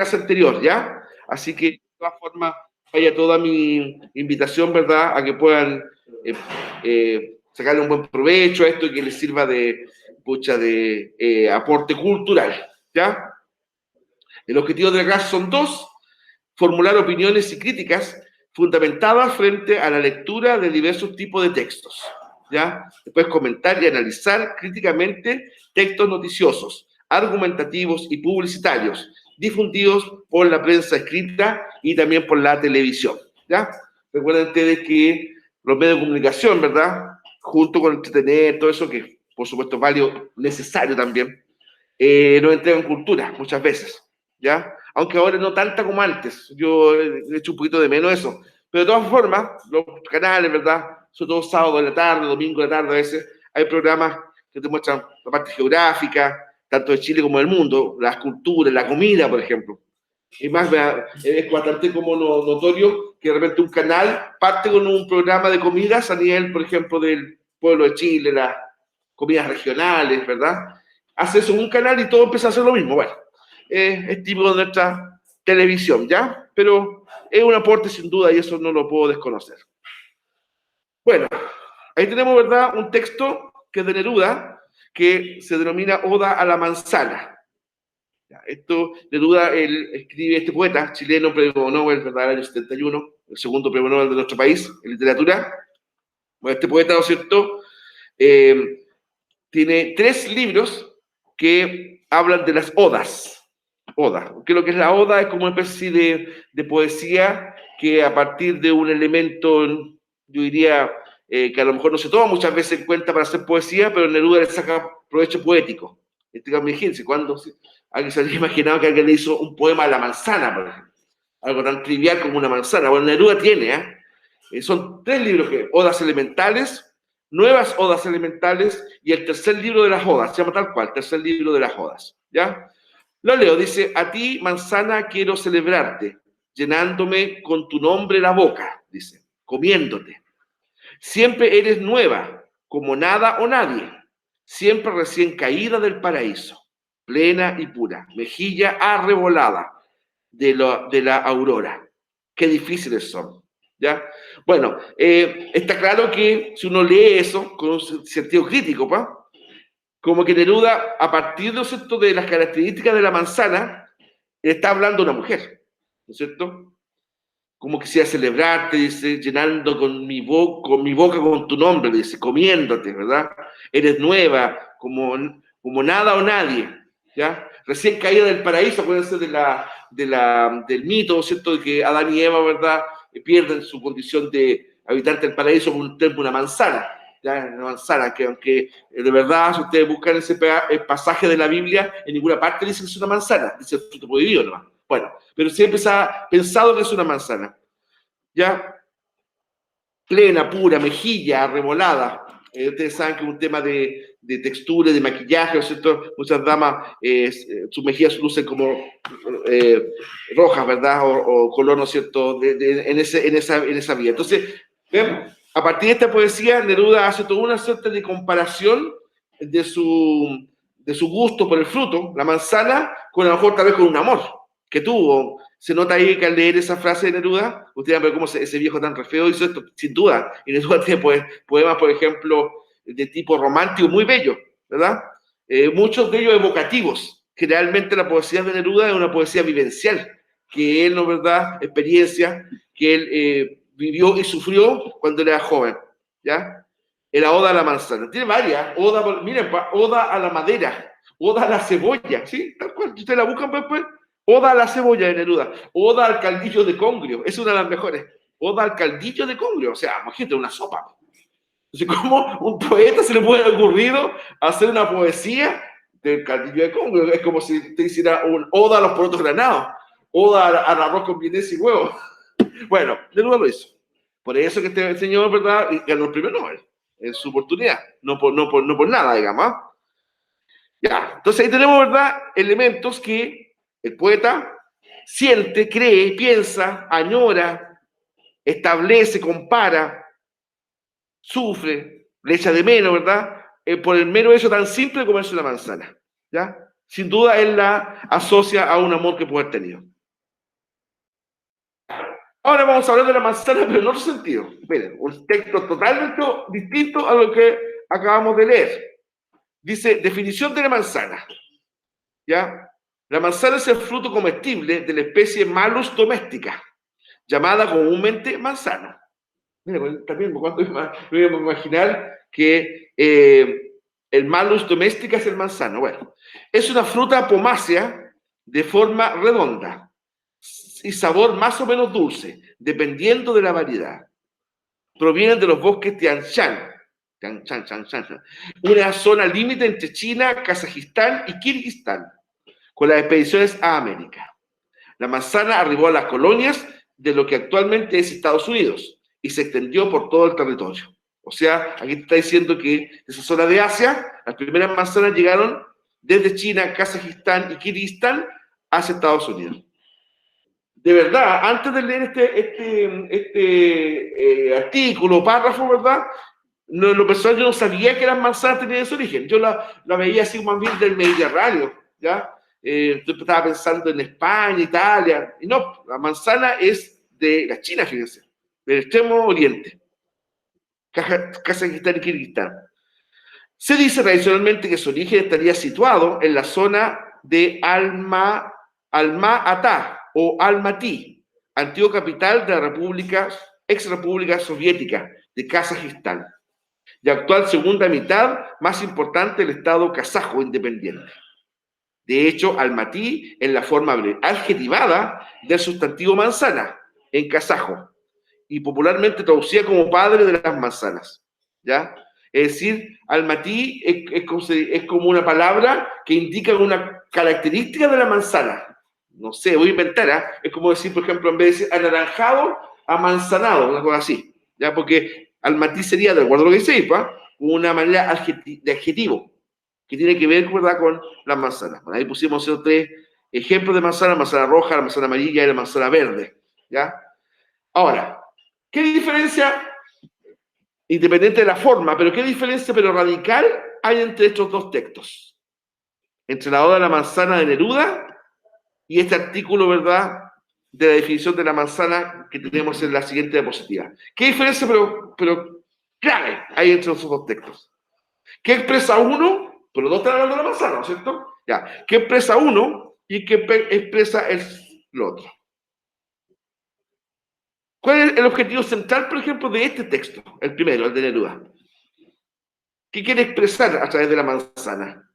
clase anterior, ¿ya? Así que, de todas formas, vaya toda mi invitación, ¿verdad?, a que puedan sacarle un buen provecho a esto y que les sirva de, aporte cultural, ¿ya? El objetivo de la clase son dos: formular opiniones y críticas fundamentadas frente a la lectura de diversos tipos de textos, ¿ya? Después comentar y analizar críticamente textos noticiosos, argumentativos y publicitarios, difundidos por la prensa escrita y también por la televisión, ¿ya? Recuerden ustedes que los medios de comunicación, ¿verdad?, junto con entretener, todo eso que por supuesto es válido, necesario también, nos entregan cultura muchas veces, ¿ya? Aunque ahora no tanta como antes, yo he hecho un poquito de menos eso, pero de todas formas, los canales, ¿verdad?, sobre todo sábado de la tarde, domingo de la tarde a veces, hay programas que te muestran la parte geográfica, tanto de Chile como del mundo, las culturas, la comida, por ejemplo. Y más, es bastante como notorio que de repente un canal parte con un programa de comidas a nivel, por ejemplo, del pueblo de Chile, las comidas regionales, ¿verdad? Hace eso en un canal y todo empieza a hacer lo mismo. Bueno, es típico de nuestra televisión, ¿ya? Pero es un aporte sin duda y eso no lo puedo desconocer. Bueno, ahí tenemos, ¿verdad?, un texto que es de Neruda, que se denomina Oda a la manzana. Esto, Neruda, él escribe, este poeta chileno, premio Nobel, ¿verdad?, del año 71, el segundo premio Nobel de nuestro país en literatura. Bueno, este poeta, ¿no es cierto?, tiene 3 libros que hablan de las odas. Oda. ¿Qué es lo que es la oda? Es como una especie de poesía que a partir de un elemento, yo diría, que a lo mejor no se toma muchas veces en cuenta para hacer poesía, pero Neruda le saca provecho poético. Imagínense, cuando alguien se había imaginado que alguien le hizo un poema a la manzana, por ejemplo. Algo tan trivial como una manzana. Bueno, Neruda tiene, son 3 libros, Odas Elementales, Nuevas Odas Elementales y el tercer libro de las Odas, se llama tal cual, tercer libro de las Odas, ¿ya? Lo leo, dice: a ti, manzana, quiero celebrarte, llenándome con tu nombre la boca, dice, comiéndote. Siempre eres nueva, como nada o nadie, siempre recién caída del paraíso, plena y pura, mejilla arrebolada de la aurora. Qué difíciles son, ¿ya? Bueno, está claro que si uno lee eso con un sentido crítico, ¿pa?, como que Neruda, a partir, ¿no es cierto?, de las características de la manzana, está hablando de una mujer, ¿no es cierto? Como quisiera celebrarte, dice, llenando con mi boca con tu nombre, dice, comiéndote, ¿verdad? Eres nueva, como nada o nadie, ¿ya? Recién caída del paraíso, acuérdense del mito, ¿no es cierto?, de que Adán y Eva, ¿verdad?, pierden su condición de habitante del paraíso por un tiempo, una manzana, ¿ya? Una manzana que, aunque de verdad, si ustedes buscan ese pasaje de la Biblia, en ninguna parte dice que es una manzana, dice el fruto prohibido nomás. Bueno, pero siempre se ha pensado que es una manzana, ¿ya? Plena, pura, mejilla arrebolada. Ustedes saben que es un tema de textura, de maquillaje, ¿no es cierto? Muchas damas, sus mejillas lucen como rojas, ¿verdad? O color, ¿no es cierto?, en esa vía. Entonces, ¿ven? A partir de esta poesía, Neruda hace toda una suerte de comparación de su gusto por el fruto, la manzana, con a lo mejor tal vez con un amor que tuvo. Se nota ahí que al leer esa frase de Neruda, ustedes ven cómo ese viejo tan re feo hizo esto, sin duda. Y Neruda tiene poemas, por ejemplo, de tipo romántico muy bello, ¿verdad? Muchos de ellos evocativos. Generalmente la poesía de Neruda es una poesía vivencial, que él, ¿no, verdad?, experiencia que él vivió y sufrió cuando era joven, ¿ya? La Oda a la manzana. Tiene varias. Miren, Oda a la madera, Oda a la cebolla, ¿sí? Tal cual. Ustedes la buscan después. Oda a la cebolla de Neruda, Oda al caldillo de congrio, es una de las mejores. Oda al caldillo de congrio, o sea, imagínate, una sopa. Entonces, ¿cómo un poeta se le puede haber ocurrido hacer una poesía del caldillo de congrio? Es como si te hiciera un Oda a los porotos granados, Oda al arroz con vienés y huevo. Bueno, Neruda lo hizo. Por eso que este señor, ¿verdad?, ganó el premio Nobel en su oportunidad, no por nada, digamos, ¿eh? Ya, entonces ahí tenemos, ¿verdad?, elementos que el poeta siente, cree, piensa, añora, establece, compara, sufre, le echa de menos, ¿verdad?, por el mero hecho tan simple como es una manzana, ¿ya? Sin duda él la asocia a un amor que puede haber tenido. Ahora vamos a hablar de la manzana, pero en otro sentido. Miren, un texto totalmente distinto a lo que acabamos de leer. Dice, definición de la manzana. ¿Ya? La manzana es el fruto comestible de la especie Malus domestica, llamada comúnmente manzana. Mira, también cuando me voy a imaginar que el Malus domestica es el manzano. Bueno, es una fruta pomácea de forma redonda y sabor más o menos dulce, dependiendo de la variedad. Provienen de los bosques Tian Shan, una zona límite entre China, Kazajistán y Kirguistán, con las expediciones a América. La manzana arribó a las colonias de lo que actualmente es Estados Unidos y se extendió por todo el territorio. O sea, aquí te está diciendo que de esa zona de Asia, las primeras manzanas llegaron desde China, Kazajistán y Kirguistán hacia Estados Unidos. De verdad, antes de leer este artículo, párrafo, ¿verdad? No, en lo personal yo no sabía que las manzanas tenían ese origen. Yo la veía así más bien del Mediterráneo, ¿ya? Yo estaba pensando en España, Italia, y no, la manzana es de la China, fíjense, del extremo oriente, Kazajistán y Kirguistán. Se dice tradicionalmente que su origen estaría situado en la zona de Alma-Ata o Almaty, antigua capital de la ex república soviética de Kazajistán, y actual segunda mitad más importante del estado kazajo independiente. De hecho, Almaty es la forma adjetivada del sustantivo manzana en kazajo y popularmente traducida como padre de las manzanas, ¿ya? Es decir, Almaty es como una palabra que indica una característica de la manzana. No sé, voy a inventar, ¿eh? Es como decir, por ejemplo, en vez de decir anaranjado, amanzanado, una cosa así, ¿ya? Porque Almaty sería, de acuerdo a lo que dice, una manera de adjetivo que tiene que ver, ¿verdad?, con las manzanas. Bueno, ahí pusimos esos tres ejemplos de manzana: la manzana roja, la manzana amarilla y la manzana verde, ¿ya? Ahora, ¿qué diferencia, independiente de la forma, pero qué diferencia, pero radical, hay entre estos dos textos? Entre la Oda de la manzana de Neruda y este artículo, ¿verdad?, de la definición de la manzana que tenemos en la siguiente diapositiva. ¿Qué diferencia, pero clave, hay entre esos dos textos? ¿Qué expresa uno? Pero los dos están hablando de la manzana, ¿no es cierto? Ya. ¿Qué expresa uno y qué expresa el otro? ¿Cuál es el objetivo central, por ejemplo, de este texto? El primero, el de Neruda. ¿Qué quiere expresar a través de la manzana?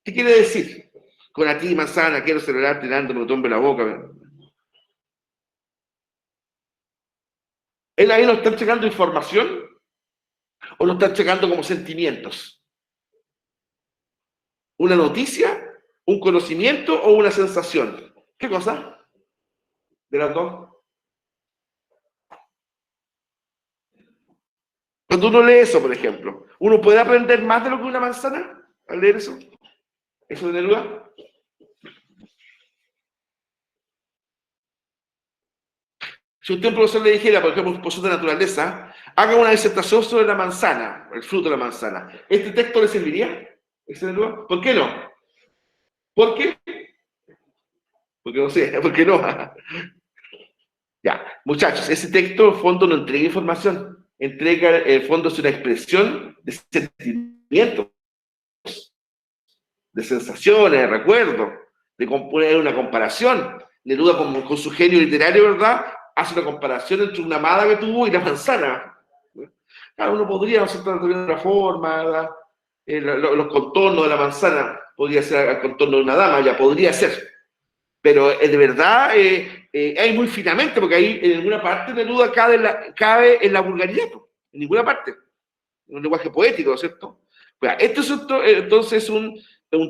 ¿Qué quiere decir? Con a ti, manzana, quiero celebrarte dándome un tombe en la boca. Él ahí nos está entregando información o nos está entregando como sentimientos. ¿Una noticia, un conocimiento o una sensación? ¿Qué cosa? De las dos. Cuando uno lee eso, por ejemplo, ¿uno puede aprender más de lo que una manzana al leer eso? ¿Eso de Neruda? Si usted, profesor, le dijera, por ejemplo, un profesor de naturaleza, haga una disertación sobre la manzana, el fruto de la manzana, ¿este texto le serviría? ¿Ese de Neruda? ¿Por qué no? ¿Por qué? Porque no sé, ¿por qué no? Ya, muchachos, ese texto, en fondo, no entrega información, entrega, en fondo, es una expresión de sentimientos, de sensaciones, de recuerdos, de poner una comparación. Neruda, con su genio literario, ¿verdad?, hace una comparación entre una amada que tuvo y la manzana. Claro, uno podría, ¿no sé, de otra forma, los contornos de la manzana, podría ser el contorno de una dama, ya podría ser. Pero de verdad, hay muy finamente, porque ahí en ninguna parte Neruda cabe en la vulgaridad, en ninguna parte. En un lenguaje poético, ¿no es cierto? Pues, esto es entonces un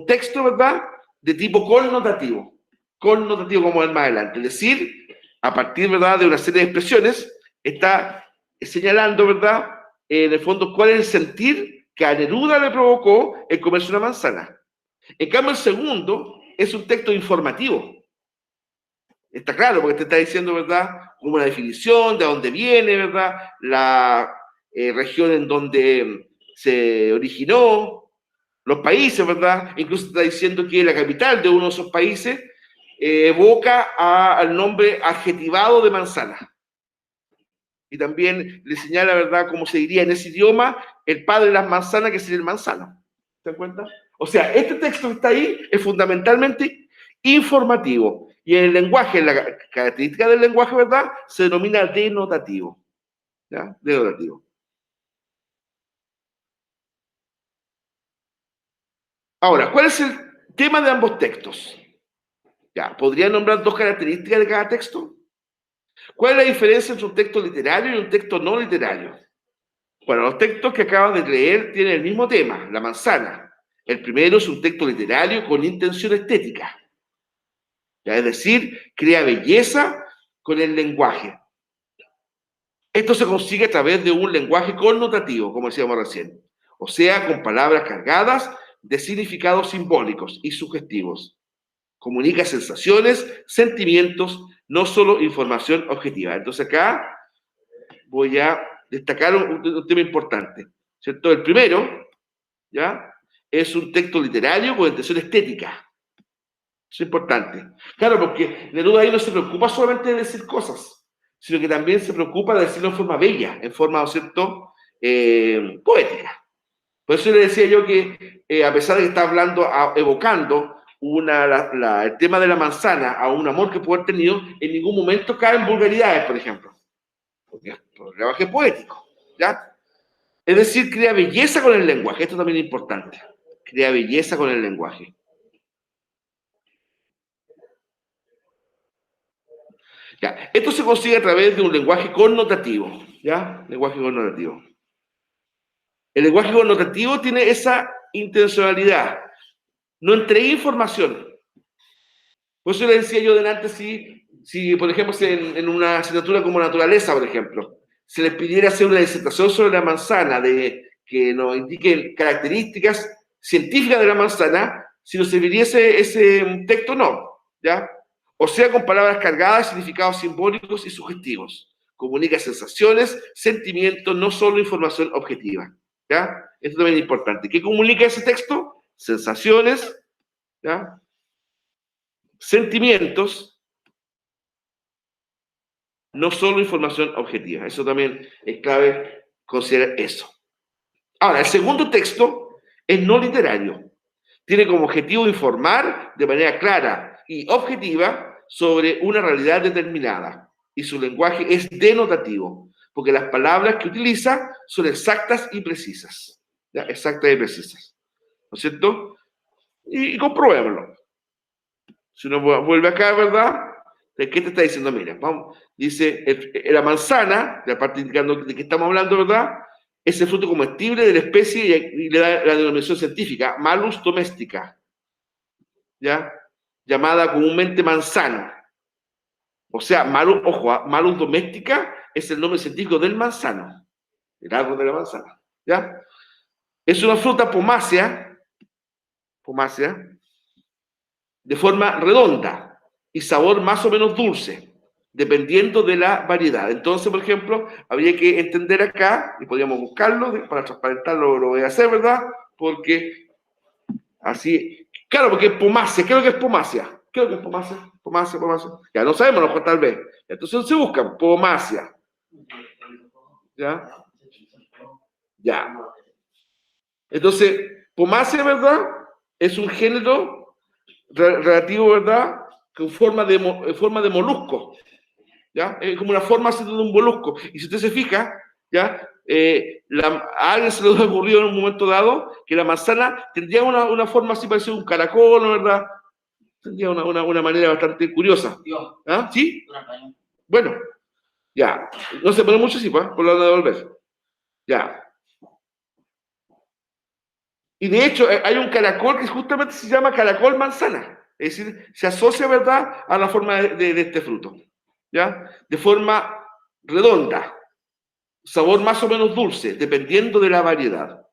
texto, ¿verdad?, de tipo connotativo como el más adelante. Es decir, a partir, ¿verdad?, de una serie de expresiones, está señalando, ¿verdad?, en el fondo, cuál es el sentir que a Neruda le provocó el comerse una manzana. En cambio, el segundo es un texto informativo. Está claro, porque te está diciendo, ¿verdad?, como una definición de dónde viene, ¿verdad?, la región en donde se originó, los países, ¿verdad? Incluso está diciendo que la capital de uno de esos países evoca al nombre adjetivado de manzana. Y también le señala, ¿verdad?, como se diría en ese idioma, el padre de las manzanas, que sería el manzano. ¿Se dan cuenta? O sea, este texto que está ahí es fundamentalmente informativo. Y en el lenguaje, en la característica del lenguaje, ¿verdad?, se denomina denotativo. ¿Ya? Denotativo. Ahora, ¿cuál es el tema de ambos textos? Ya, ¿podría nombrar dos características de cada texto? ¿Cuál es la diferencia entre un texto literario y un texto no literario? Bueno, los textos que acabas de leer tienen el mismo tema, la manzana. El primero es un texto literario con intención estética, ¿ya? Es decir, crea belleza con el lenguaje. Esto se consigue a través de un lenguaje connotativo, como decíamos recién, o sea, con palabras cargadas de significados simbólicos y sugestivos. Comunica sensaciones, sentimientos, no solo información objetiva. Entonces acá voy a destacar un tema importante, ¿cierto? El primero, ¿ya?, es un texto literario con intención estética. Eso es importante. Claro, porque Neruda ahí no se preocupa solamente de decir cosas, sino que también se preocupa de decirlo en forma bella, en forma, ¿no es cierto?, poética. Por eso le decía yo que, a pesar de que está hablando, evocando el tema de la manzana a un amor que puede haber tenido, en ningún momento cae en vulgaridades, por ejemplo. Porque es un lenguaje poético, ¿ya? Es decir, crea belleza con el lenguaje. Esto también es importante. Crea belleza con el lenguaje. ¿Ya? Esto se consigue a través de un lenguaje connotativo, ¿ya? Lenguaje connotativo. El lenguaje connotativo tiene esa intencionalidad. No entrega información. Por eso le decía yo delante, si por ejemplo, en una asignatura como naturaleza, por ejemplo, se les pidiera hacer una disertación sobre la manzana, que nos indique características científicas de la manzana, si nos serviría ese texto, no, ¿ya? O sea, con palabras cargadas de significados simbólicos y sugestivos. Comunica sensaciones, sentimientos, no solo información objetiva, ¿ya? Esto también es importante. ¿Qué comunica ese texto? Sensaciones, ¿ya?, sentimientos, no solo información objetiva. Eso también es clave considerar eso. Ahora, el segundo texto es no literario. Tiene como objetivo informar de manera clara y objetiva sobre una realidad determinada. Y su lenguaje es denotativo, porque las palabras que utiliza son exactas y precisas. ¿Ya? Exactas y precisas. ¿No es cierto? Y compruébalo. Si uno vuelve acá, ¿verdad? ¿De qué te está diciendo? Mira, vamos, dice, la manzana, la parte indicando de qué estamos hablando, ¿verdad?, es el fruto comestible de la especie y le da la denominación científica, Malus domestica, ¿ya?, llamada comúnmente manzana. O sea, Malus, ojo, Malus domestica es el nombre científico del manzano, el árbol de la manzana, ¿ya? Es una fruta pomácea, de forma redonda y sabor más o menos dulce, dependiendo de la variedad. Entonces, por ejemplo, habría que entender acá, y podríamos buscarlo, para transparentarlo lo voy a hacer, ¿verdad? Porque así, claro, porque pomácea, ¿qué es lo que es pomácea? ¿Qué es lo que es pomácea? Pomácea. Ya no sabemos, no, tal vez. Entonces se busca pomácea. ¿Ya? Ya. Entonces, pomácea, ¿verdad?, es un género relativo, ¿verdad?, con forma de molusco, ¿ya? Es como una forma así de un molusco. Y si usted se fija, ¿ya?, a alguien se le ha ocurrido en un momento dado que la manzana tendría una forma así parecida a un caracol, ¿verdad? Tendría una manera bastante curiosa. ¿Ah? ¿Sí? Bueno, ya. No se pone mucho así, pues, por la hora de volver. Ya. Y de hecho, hay un caracol que justamente se llama caracol manzana. Es decir, se asocia, ¿verdad?, a la forma de este fruto. ¿Ya? De forma redonda, sabor más o menos dulce, dependiendo de la variedad.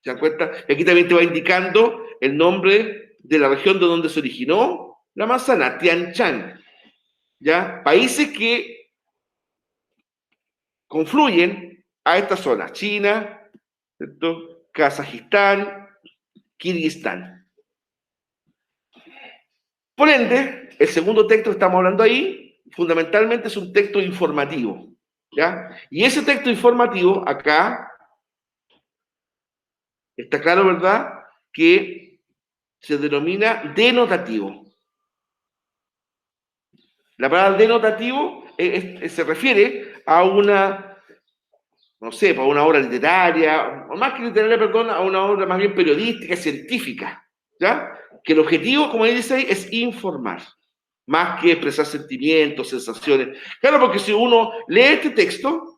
¿Se dan cuenta? Y aquí también te va indicando el nombre de la región de donde se originó la manzana, Tian Shan. ¿Ya? Países que confluyen a esta zona: China, ¿cierto?, Kazajistán, Kirguistán. Por ende, el segundo texto que estamos hablando ahí, fundamentalmente es un texto informativo, ¿ya? Y ese texto informativo, acá, está claro, ¿verdad?, que se denomina denotativo. La palabra denotativo se refiere a una, no sé, a una obra literaria, o más que literaria, perdón, a una obra más bien periodística, científica, ¿ya? Que el objetivo, como dice ahí, es informar, más que expresar sentimientos, sensaciones. Claro, porque si uno lee este texto,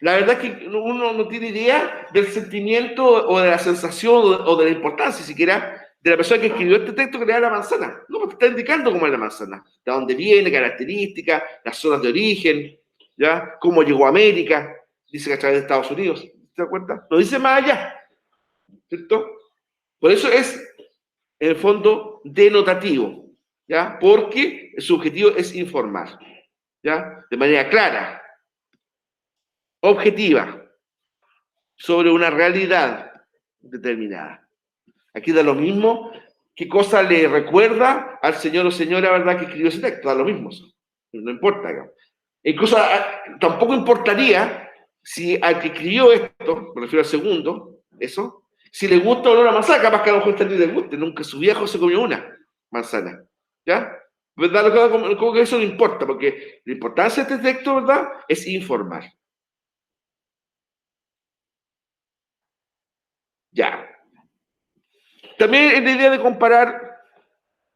la verdad es que uno no tiene idea del sentimiento o de la sensación o de la importancia siquiera de la persona que escribió este texto que le da la manzana. No, porque está indicando cómo es la manzana, de dónde viene, características, las zonas de origen, ¿ya? Cómo llegó a América, dice que a través de Estados Unidos, ¿te das cuenta? Lo dice más allá, ¿cierto? Por eso es, en el fondo, denotativo, ¿ya? Porque su objetivo es informar, ¿ya? De manera clara, objetiva, sobre una realidad determinada. Aquí da lo mismo qué cosa le recuerda al señor o señora, ¿verdad?, que escribió ese texto, da lo mismo eso. No importa, digamos. Incluso tampoco importaría si al que escribió esto, me refiero al segundo, eso, si le gusta o no la manzana, capaz que a lo mejor este ni le guste, nunca su viejo se comió una manzana, ¿ya? ¿Verdad? Como que eso no importa, porque la importancia de este texto, ¿verdad?, es informar. Ya. También es la idea de comparar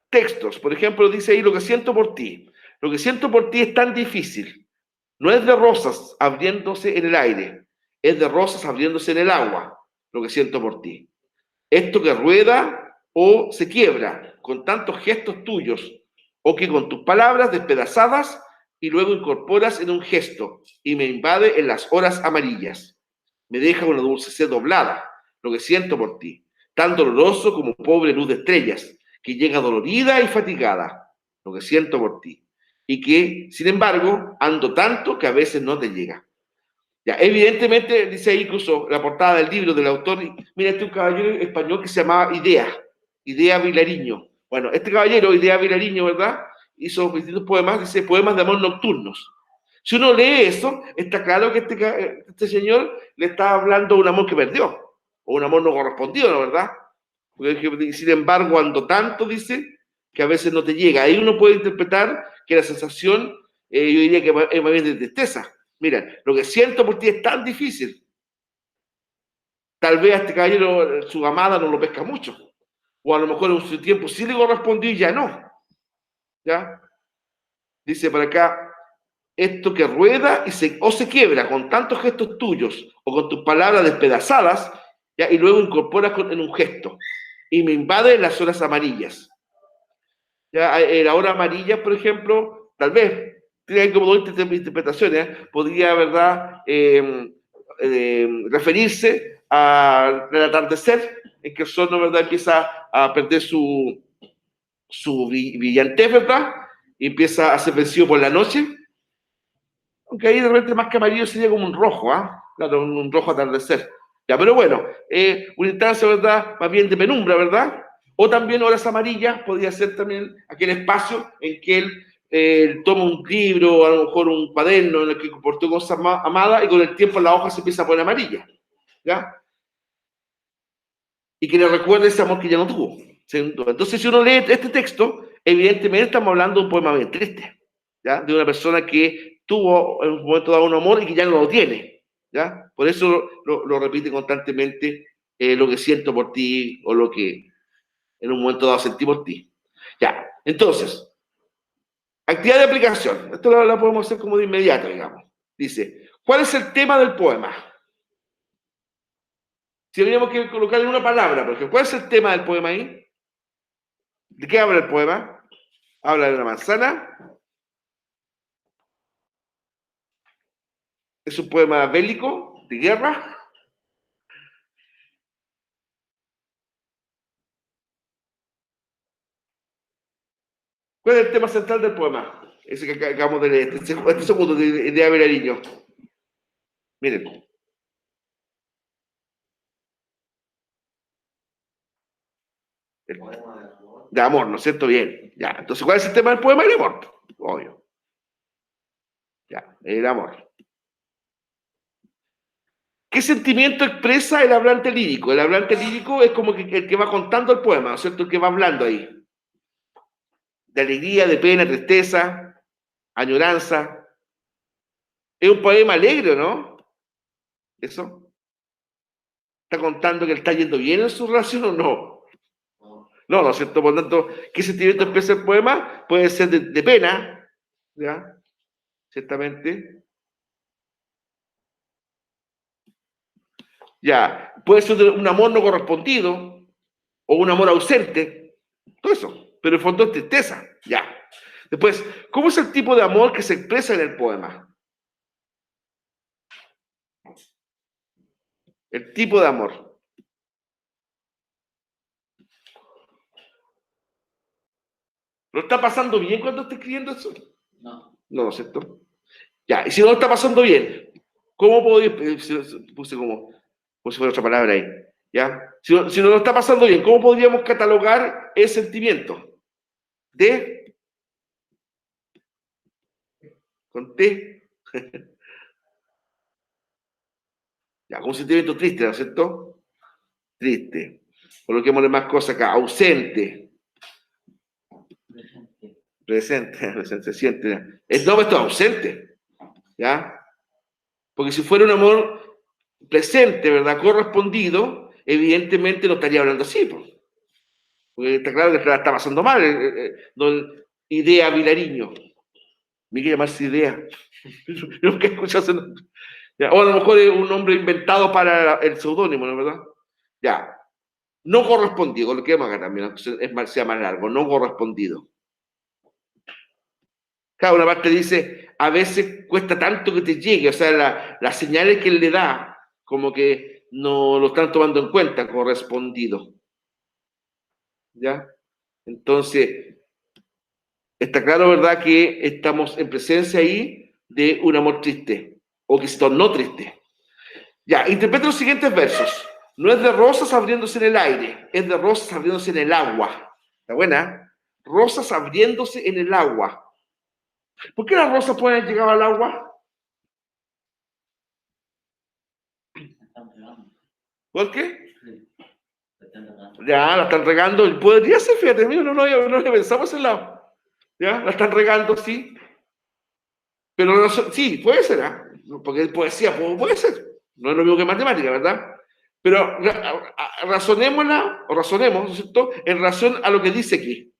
textos. Por ejemplo, dice ahí lo que siento por ti. Lo que siento por ti es tan difícil. No es de rosas abriéndose en el aire, es de rosas abriéndose en el agua, lo que siento por ti. Esto que rueda o se quiebra con tantos gestos tuyos, o que con tus palabras despedazadas y luego incorporas en un gesto y me invade en las horas amarillas. Me deja una dulce sed doblada, lo que siento por ti, tan doloroso como pobre luz de estrellas, que llega dolorida y fatigada, lo que siento por ti, y que, sin embargo, ando tanto que a veces no te llega. Ya, evidentemente, dice ahí incluso la portada del libro del autor, mira, este es un caballero español que se llamaba Idea Vilariño. Bueno, este caballero, Idea Vilariño, ¿verdad?, hizo distintos poemas, dice poemas de amor nocturnos. Si uno lee eso, está claro que este señor le está hablando de un amor que perdió, o un amor no correspondido, ¿no, verdad? Porque, sin embargo, ando tanto, dice, que a veces no te llega. Ahí uno puede interpretar que la sensación, yo diría que es más bien de tristeza. Mira, lo que siento por ti es tan difícil. Tal vez a este caballero su amada no lo pesca mucho. O a lo mejor en su tiempo sí le correspondió y ya no. ¿Ya? Dice por acá, esto que rueda o se quiebra con tantos gestos tuyos o con tus palabras despedazadas, ¿ya?, y luego incorporas en un gesto y me invade en las horas amarillas. ¿Ya? La hora amarilla, por ejemplo, tal vez tiene como dos interpretaciones. Podría, ¿verdad?, referirse al atardecer, en que el sol, ¿no, verdad?, empieza a perder su brillantez, ¿verdad?, y empieza a ser vencido por la noche. Aunque ahí de repente más que amarillo sería como un rojo, ¿ah? Claro, un rojo atardecer. Ya, pero bueno, una instancia, ¿verdad?, más bien de penumbra, ¿verdad? O también horas amarillas, podría ser también aquel espacio en que él toma un libro, a lo mejor un cuaderno en el que comportó cosas amadas y con el tiempo la hoja se empieza a poner amarilla, ¿ya? Y que le recuerda ese amor que ya no tuvo. Entonces, si uno lee este texto, evidentemente estamos hablando de un poema bien triste, ¿ya? De una persona que tuvo en un momento dado un amor y que ya no lo tiene, ¿ya? Por eso lo repite constantemente, lo que siento por ti o lo que en un momento dado sentí por ti. Ya, entonces, actividad de aplicación. Esto la podemos hacer como de inmediato, digamos. Dice, ¿cuál es el tema del poema? Si teníamos que colocarle una palabra, por ejemplo, ¿cuál es el tema del poema ahí? ¿De qué habla el poema? ¿Habla de una manzana? ¿Es un poema bélico, de guerra? ¿Cuál es el tema central del poema? Ese que acabamos de leer, este segundo de Avelariño. Miren. El poema De amor, ¿no es cierto? Bien. Ya. Entonces, ¿cuál es el tema del poema? El amor. Obvio. Ya, el amor. ¿Qué sentimiento expresa el hablante lírico? El hablante lírico es como que el que va contando el poema, ¿no es cierto? El que va hablando ahí. De alegría, de pena, tristeza, añoranza. Es un poema alegre, ¿no? Eso. ¿Está contando que le está yendo bien en su relación o no? No, ¿no es cierto? Por lo tanto, ¿qué sentimiento expresa el poema? Puede ser de pena, ¿ya? Ciertamente. Ya, puede ser de un amor no correspondido o un amor ausente, todo eso, pero en fondo es tristeza, ya. Después, ¿cómo es el tipo de amor que se expresa en el poema? El tipo de amor. ¿Lo está pasando bien cuando está escribiendo eso? No. No, ¿no es cierto? Ya, y si no lo está pasando bien, ¿cómo podría, puse como si fuera otra palabra ahí, ¿ya? Si no lo está pasando bien, ¿cómo podríamos catalogar el sentimiento? De, con T, ya, con un sentimiento triste, ¿no es cierto? Triste. Coloquémosle más cosas acá, ausente. Presente, se siente. No, esto es ausente, ¿ya? Porque si fuera un amor presente, ¿verdad? Correspondido, evidentemente no estaría hablando así, pues. Porque está claro que la está pasando mal. Idea Vilariño. Me quiere llamarse Idea. Nunca he escuchado ese nombre. Ya, o a lo mejor es un nombre inventado para el seudónimo, ¿no es verdad? Ya. No correspondido, lo que vamos acá también, es más, sea más largo, no correspondido. Cada una parte dice, a veces cuesta tanto que te llegue, o sea, las señales que él le da, como que no lo están tomando en cuenta, correspondido. ¿Ya? Entonces, está claro, ¿verdad?, que estamos en presencia ahí de un amor triste, o que se tornó triste. Ya, interpreta los siguientes versos. No es de rosas abriéndose en el aire, es de rosas abriéndose en el agua. ¿Está buena? Rosas abriéndose en el agua. ¿Por qué las rosas pueden llegar al agua? ¿Por qué? Ya, la están regando. Podría ser, fíjate, no pensamos en lado. Ya, la están regando, sí. Pero no, sí, puede ser, ¿eh? Porque poesía puede ser. No es lo mismo que matemática, ¿verdad? Pero razonémosla, o razonemos, ¿no es cierto?, en razón a lo que dice aquí.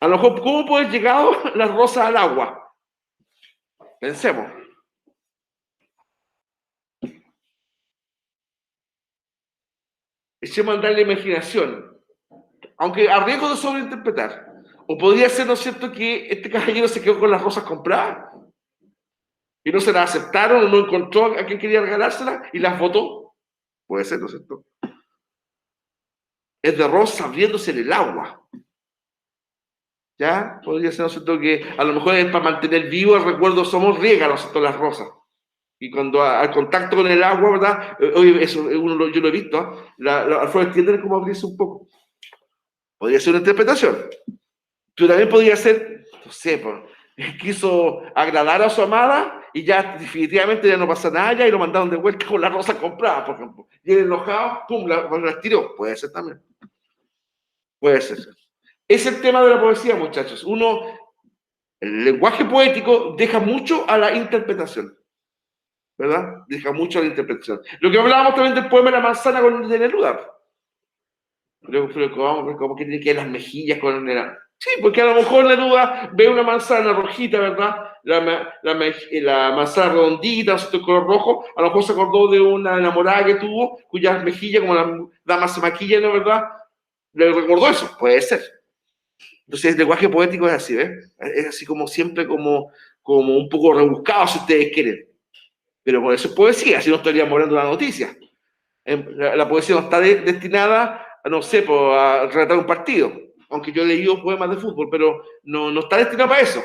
A lo mejor, ¿cómo puede llegar las rosas al agua? Pensemos. Echemos a andar la imaginación. Aunque a riesgo de sobreinterpretar. O podría ser, ¿no es cierto?, que este caballero se quedó con las rosas compradas y no se las aceptaron o no encontró a quien quería regalárselas y las votó. Puede ser, ¿no es cierto? Es de rosas abriéndose en el agua. ¿Ya? Podría ser, ¿no es cierto?, que a lo mejor es para mantener vivo el recuerdo, somos riegas, ¿no es cierto?, las rosas. Y cuando al contacto con el agua, ¿verdad? Oye, eso yo lo he visto, ¿eh? Las flores tienden como a abrirse un poco. Podría ser una interpretación. Pero también podría ser, no sé, pues, quiso agradar a su amada y ya definitivamente ya no pasa nada ya y lo mandaron de vuelta con la rosa comprada, por ejemplo. Y el enojado, pum, la tiró. Puede ser también. Puede ser. Es el tema de la poesía, muchachos. El lenguaje poético deja mucho a la interpretación, ¿verdad? Deja mucho a la interpretación. Lo que hablábamos también del poema de La manzana de Neruda. Pero como que tiene que las mejillas con el... Sí, porque a lo mejor Neruda ve una manzana rojita, ¿verdad? La manzana redondita, de color rojo, a lo mejor se acordó de una enamorada que tuvo, cuyas mejillas, como las damas se maquillan, ¿no? ¿Verdad? Le recordó eso, puede ser. Entonces el lenguaje poético es así, ¿ves? Es así como siempre como un poco rebuscado, si ustedes quieren. Pero por eso es poesía, si no estaríamos hablando de la noticia. La poesía no está destinada, no sé, a relatar un partido. Aunque yo he leído poemas de fútbol, pero no está destinado para eso.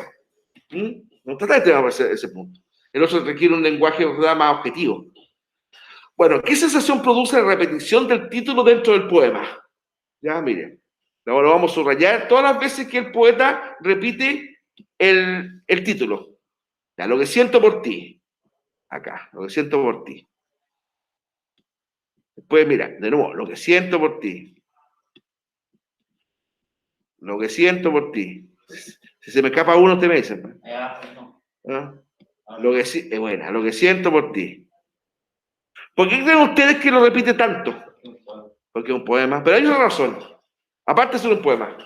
No está destinado para ese punto. El otro requiere un lenguaje, ¿verdad?, más objetivo. Bueno, ¿qué sensación produce la repetición del título dentro del poema? Ya, miren. Lo vamos a subrayar todas las veces que el poeta repite el título. Ya, lo que siento por ti. Acá, lo que siento por ti. Después, mira, de nuevo, lo que siento por ti. Lo que siento por ti. Si se me escapa uno, te me dicen. ¿Ah? Lo que, bueno, lo que siento por ti. ¿Por qué creen ustedes que lo repite tanto? Porque es un poema. Pero hay una razón. Aparte de ser un poema.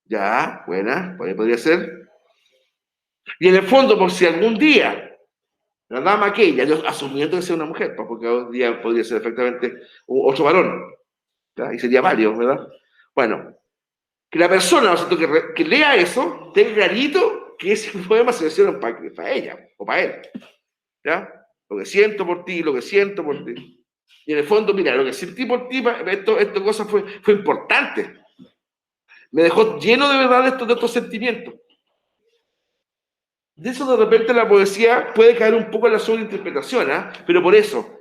Ya, buena, podría ser. Y en el fondo, por si algún día la dama aquella, yo asumiendo que sea una mujer, porque hoy día podría ser perfectamente otro varón, ¿ya? Y sería válido, ¿verdad? Bueno, que la persona, ¿no? que lea eso, tenga clarito que ese poema se lo hicieron para ella o para él, ¿ya? Lo que siento por ti, lo que siento por ti. Y en el fondo, mira, lo que sentí por ti, esto cosa fue importante. Me dejó lleno de verdad de estos sentimientos. De eso de repente la poesía puede caer un poco en la sobreinterpretación, ¿eh? Pero por eso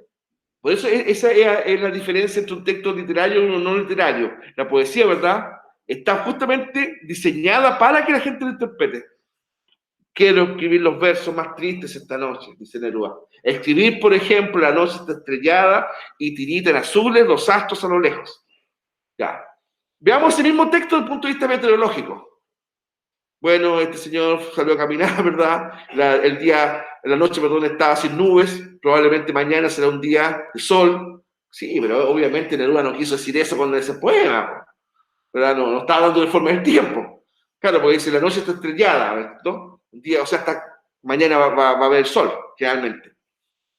esa es la diferencia entre un texto literario y uno no literario. La poesía, ¿verdad? Está justamente diseñada para que la gente lo interprete. Quiero escribir los versos más tristes esta noche, dice Neruda. Escribir, por ejemplo, la noche está estrellada y tiritan azules los astros a lo lejos. Ya. Veamos ese mismo texto desde el punto de vista meteorológico. Bueno, este señor salió a caminar, ¿verdad? La noche, perdón, estaba sin nubes, probablemente mañana será un día de sol. Sí, pero obviamente Neruda no quiso decir eso cuando ese poema, ¿verdad? No estaba dando de forma del tiempo. Claro, porque dice, la noche está estrellada, ¿no? Un día, o sea, hasta mañana va a haber sol, generalmente.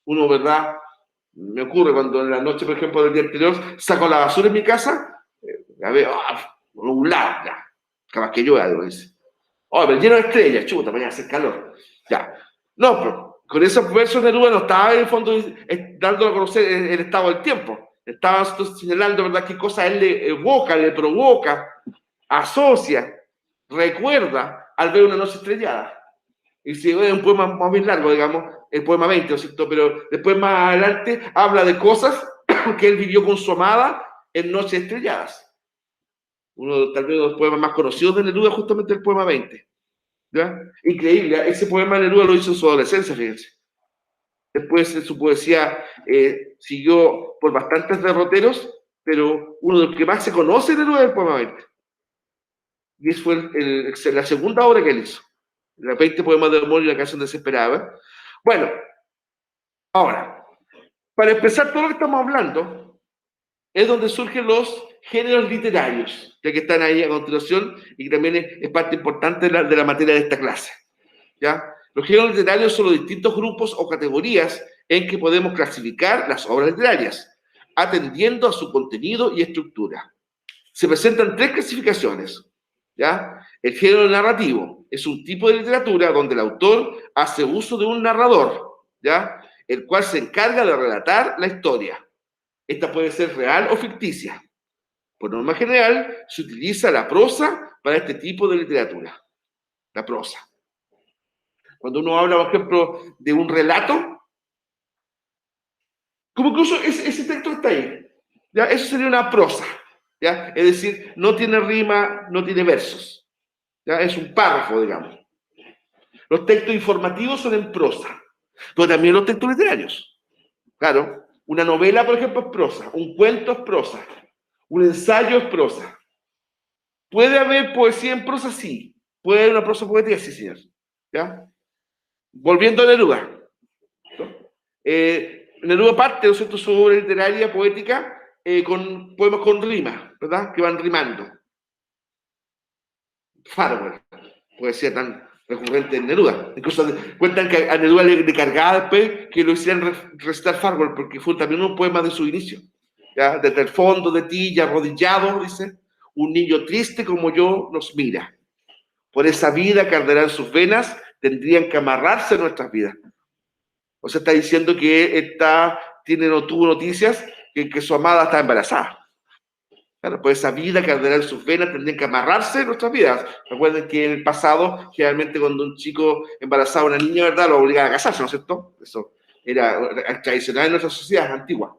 Uno, ¿verdad? Me ocurre cuando en la noche, por ejemplo, del día anterior, saco la basura en mi casa, la veo, nublada, ya. Capaz que llueva, algo dice. Oh, pero lleno de estrellas, chuta, mañana hace calor. Ya. No, pero con esos versos de Neruda no estaba en el fondo dando a conocer el estado del tiempo. Estaba señalando, ¿verdad?, qué cosa él le evoca, le provoca, asocia, recuerda al ver una noche estrellada. Y si es un poema más bien largo, digamos, el poema 20, ¿no es cierto? Pero después más adelante habla de cosas que él vivió con su amada en noches estrelladas. Tal vez uno de los poemas más conocidos de Neruda es justamente el poema 20. ¿Ya? Increíble, ese poema Neruda lo hizo en su adolescencia, fíjense. Después su poesía siguió por bastantes derroteros, pero uno de los que más se conoce de Neruda es el poema 20. Y esa fue la segunda obra que él hizo. Los 20 poemas de amor y la canción desesperada. Bueno, ahora, para empezar todo lo que estamos hablando, es donde surgen los géneros literarios, ya que están ahí a continuación y que también es parte importante de la materia de esta clase. ¿Ya? Los géneros literarios son los distintos grupos o categorías en que podemos clasificar las obras literarias, atendiendo a su contenido y estructura. Se presentan tres clasificaciones. ¿Ya? El género narrativo es un tipo de literatura donde el autor hace uso de un narrador, ¿ya?, el cual se encarga de relatar la historia. Esta puede ser real o ficticia. Por norma general, se utiliza la prosa para este tipo de literatura. La prosa. Cuando uno habla, por ejemplo, de un relato, como incluso ese texto está ahí, ¿ya? Eso sería una prosa, ¿ya? Es decir, no tiene rima, no tiene versos, ¿ya? Es un párrafo, digamos. Los textos informativos son en prosa, pero también los textos literarios. Claro, una novela, por ejemplo, es prosa, un cuento es prosa, un ensayo es prosa. ¿Puede haber poesía en prosa? Sí. ¿Puede haber una prosa poética? Sí, señor. ¿Ya? Volviendo a Neruda. Neruda parte, ¿no es cierto?, su obra literaria, poética, con poemas con rima, ¿verdad?, que van rimando. Farwell, poesía tan recurrente en Neruda. Incluso cuentan que a Neruda le cargaba después que lo hicieran recitar Farwell, porque fue también un poema de su inicio. ¿Ya? Desde el fondo de ti, ya arrodillado, dice, un niño triste como yo nos mira. Por esa vida que arderá en sus venas, tendrían que amarrarse nuestras vidas. O sea, está diciendo que tuvo noticias que su amada está embarazada. Claro, pues esa vida que arderá en sus venas tendrían que amarrarse en nuestras vidas. Recuerden que en el pasado, generalmente cuando un chico embarazaba a una niña, ¿verdad?, lo obligaba a casarse, ¿no es cierto? Eso era tradicional en nuestras sociedades antiguas.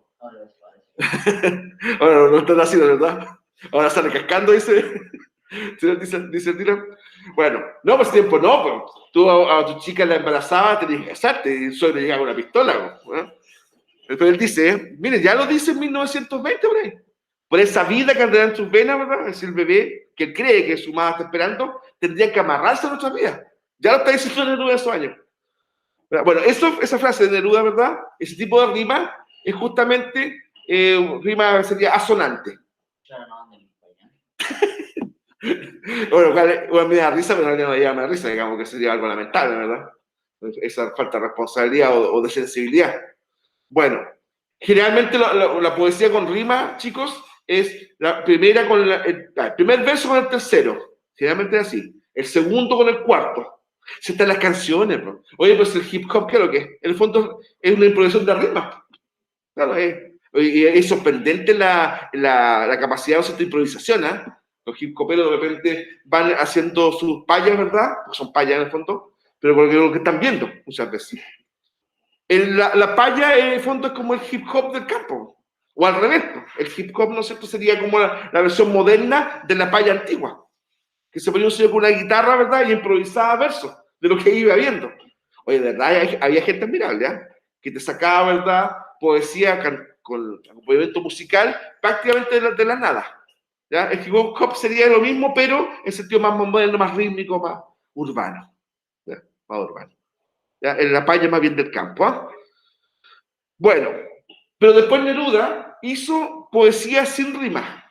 Ahora no están haciendo, ¿verdad? Ahora sale cascando, dice el tiro. Bueno, no, pues tiempo no, pues tú a tu chica la embarazada tenías que casarte y el suegro llegaba con una pistola, ¿no? Pero él dice, mire, ya lo dice en 1920, por ahí. Por esa vida que andará en sus venas, ¿verdad? Es el bebé que él cree que su madre está esperando, tendría que amarrarse a nuestra vida. Ya lo está diciendo Neruda en esos años. Bueno, esa frase de Neruda, ¿verdad? Ese tipo de rima es justamente rima sería asonante. Claro, no, bueno, me da risa, pero no me da risa, digamos que sería algo lamentable, ¿verdad? Esa falta de responsabilidad o de sensibilidad. Bueno, generalmente la poesía con rima, chicos, es la primera con el primer verso con el tercero. Generalmente es así. El segundo con el cuarto. Si están las canciones, bro. Oye, pues el hip hop, ¿qué es lo que es? En el fondo es una improvisación de rimas. Claro, es sorprendente la capacidad de esta improvisación, ¿eh? Los hip hoperos de repente van haciendo sus payas, ¿verdad? Son payas en el fondo, pero porque lo que están viendo muchas veces. La paya en el fondo es como el hip hop del campo, o al revés. El hip hop, ¿no es cierto?, sería como la versión moderna de la paya antigua, que se ponía un señor con una guitarra, ¿verdad?, y improvisaba versos de lo que iba viendo. Oye, de verdad, había gente admirable, ¿eh?, que te sacaba, ¿verdad?, poesía con acompañamiento musical prácticamente de la nada. ¿Ya? El hip hop sería lo mismo, pero en sentido más moderno, más rítmico, más urbano. ¿Ya? Más urbano. ¿Ya? En la paya más bien del campo. ¿Eh? Bueno, pero después Neruda hizo poesía sin rima,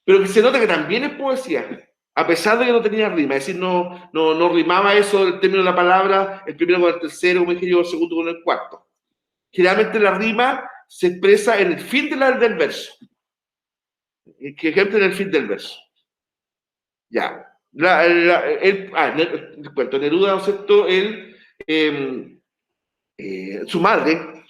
pero que se nota que también es poesía, a pesar de que no tenía rima, es decir, no rimaba eso del término de la palabra, el primero con el tercero, como dije yo, el segundo con el cuarto. Generalmente la rima se expresa en el fin del verso. ¿Qué ejemplo en el fin del verso? Ya. Cuento, Neruda, ¿no es cierto? Su madre,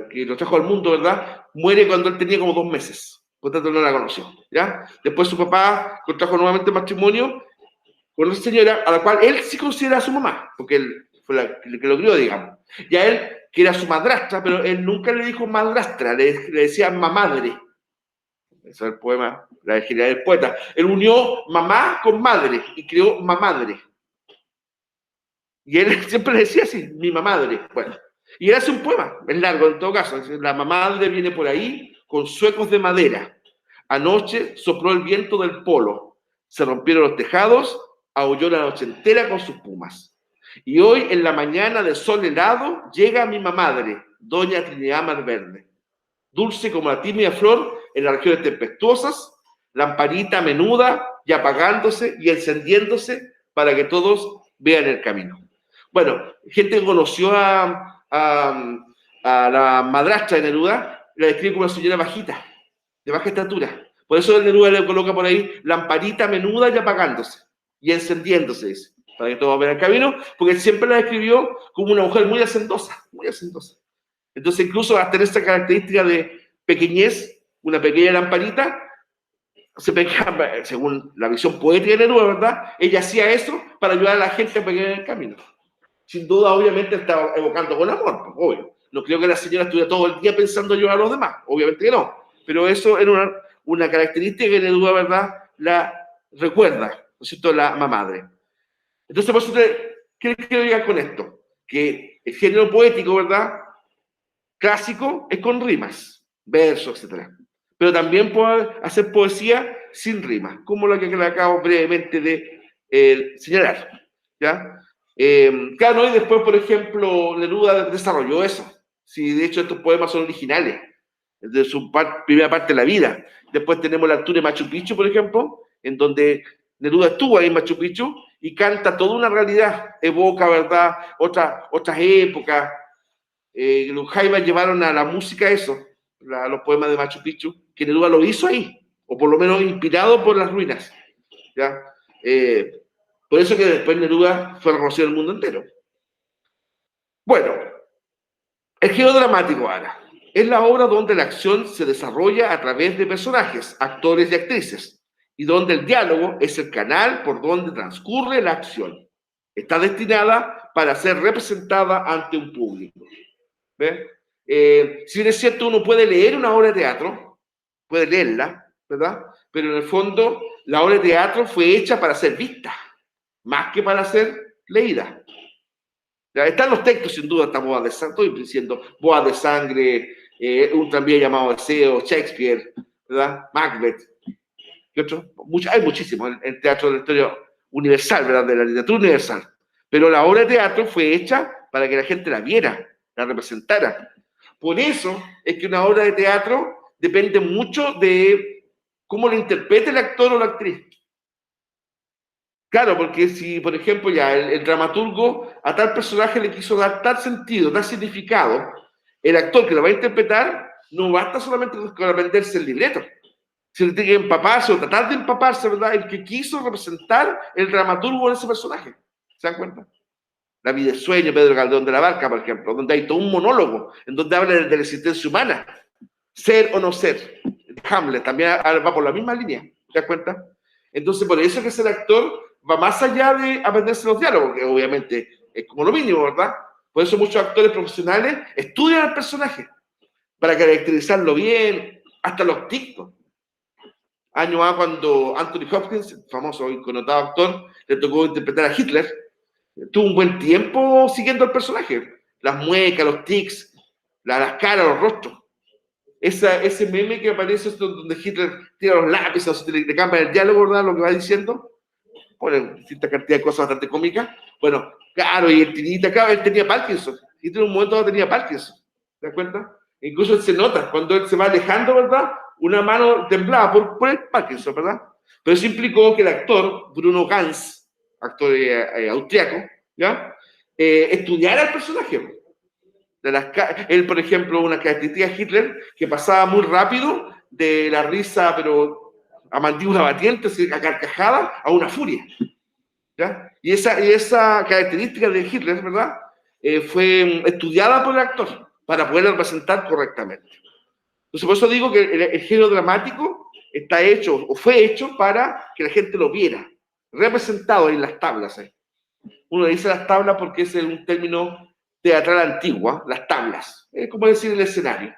que lo trajo al mundo, ¿verdad?, muere cuando él tenía como 2 meses. Por tanto, no la conoció. ¿Ya? Después su papá contrajo nuevamente matrimonio con una señora a la cual él sí considera a su mamá, porque él fue la que lo crió, digamos. Y a él, que era su madrastra, pero él nunca le dijo madrastra, le decía mamadre. Eso es el poema, la genialidad del poeta. Él unió mamá con madre y creó mamadre. Y él siempre le decía así, mi mamadre. Bueno, y él hace un poema, es largo en todo caso. La mamadre viene por ahí con suecos de madera. Anoche sopló el viento del polo. Se rompieron los tejados, aulló la noche entera con sus pumas. Y hoy, en la mañana de sol helado, llega mi mamadre, doña Trinidad Malverde. Dulce como la tímida flor en las regiones tempestuosas, lamparita menuda y apagándose y encendiéndose para que todos vean el camino. Bueno, gente que conoció a la madrastra de Neruda, la describe como una señora bajita, de baja estatura. Por eso Neruda le coloca por ahí lamparita menuda y apagándose y encendiéndose, para que todos vean el camino, porque él siempre la describió como una mujer muy hacendosa, muy hacendosa. Entonces, incluso hasta tener esa característica de pequeñez, una pequeña lamparita, según la visión poética de Neruda, ¿verdad? Ella hacía eso para ayudar a la gente a pegar en el camino. Sin duda, obviamente, estaba evocando con amor, pues, obvio. No creo que la señora estuviera todo el día pensando en ayudar a los demás, obviamente que no. Pero eso era una característica que Neruda, ¿verdad?, la recuerda, ¿no es cierto?, la mamadre. Entonces, por eso, ¿qué quiero llegar con esto? Que el género poético, ¿verdad?, clásico es con rimas, versos, etc. Pero también puede hacer poesía sin rimas, como la que le acabo brevemente de señalar. ¿Ya? Claro, y después, por ejemplo, Neruda desarrolló eso. Sí, de hecho, estos poemas son originales, de su primera parte de la vida. Después tenemos la altura de Machu Picchu, por ejemplo, en donde Neruda estuvo ahí en Machu Picchu y canta toda una realidad, evoca, ¿verdad?, otras épocas. Los Jaivas llevaron a la música eso, los poemas de Machu Picchu, que Neruda lo hizo ahí, o por lo menos inspirado por las ruinas. ¿Ya? Por eso que después Neruda fue reconocido en el mundo entero. Bueno, el género dramático ahora es la obra donde la acción se desarrolla a través de personajes, actores y actrices, y donde el diálogo es el canal por donde transcurre la acción. Está destinada para ser representada ante un público. ¿Ves? Si bien es cierto, uno puede leer una obra de teatro, puede leerla, ¿verdad? Pero en el fondo, la obra de teatro fue hecha para ser vista, más que para ser leída. Ya están los textos, sin duda, está Bodas de Sangre, estoy diciendo, Bodas de Sangre, un tranvía llamado Deseo, Shakespeare, ¿verdad? Macbeth, y otros. Hay muchísimos en teatro de la historia universal, ¿verdad? De la literatura universal. Pero la obra de teatro fue hecha para que la gente la viera, la representara. Por eso es que una obra de teatro depende mucho de cómo lo interprete el actor o la actriz. Claro, porque si, por ejemplo, ya el dramaturgo a tal personaje le quiso dar tal sentido, tal significado, el actor que lo va a interpretar no basta solamente con aprenderse el libreto, sino que tiene que empaparse o tratar de empaparse, ¿verdad? El que quiso representar el dramaturgo en ese personaje. ¿Se dan cuenta? La vida de sueño, Pedro Calderón de la Barca, por ejemplo, donde hay todo un monólogo, en donde habla de la existencia humana, ser o no ser. Hamlet también va por la misma línea, ¿te das cuenta? Entonces, por eso es que ser actor va más allá de aprenderse los diálogos, que obviamente es como lo mínimo, ¿verdad? Por eso muchos actores profesionales estudian al personaje, para caracterizarlo bien, hasta los tics. Año A, cuando Anthony Hopkins, el famoso y connotado actor, le tocó interpretar a Hitler, tuvo un buen tiempo siguiendo al personaje. Las muecas, los tics, las caras, los rostros. Ese meme que aparece donde Hitler tira los lápices, le cambia el diálogo, ¿verdad? Lo que va diciendo, pone cierta cantidad de cosas bastante cómicas. Bueno, claro, y el tirita, claro, él tenía Parkinson. Hitler en un momento tenía Parkinson. ¿Te das cuenta? Incluso él se nota, cuando él se va alejando, ¿verdad? Una mano temblaba por el Parkinson, ¿verdad? Pero eso implicó que el actor, Bruno Ganz, actor austriaco, ¿ya? Estudiara el personaje. Él, por ejemplo, una característica de Hitler que pasaba muy rápido de la risa, pero a mandíbula batiente, a carcajada, a una furia. ¿Ya? Y esa característica de Hitler, ¿verdad? Fue estudiada por el actor para poderla representar correctamente. Entonces, por eso digo que el género dramático está hecho o fue hecho para que la gente lo viera, representado en las tablas. Uno dice las tablas porque es un término teatral antigua, las tablas. Es como decir el escenario.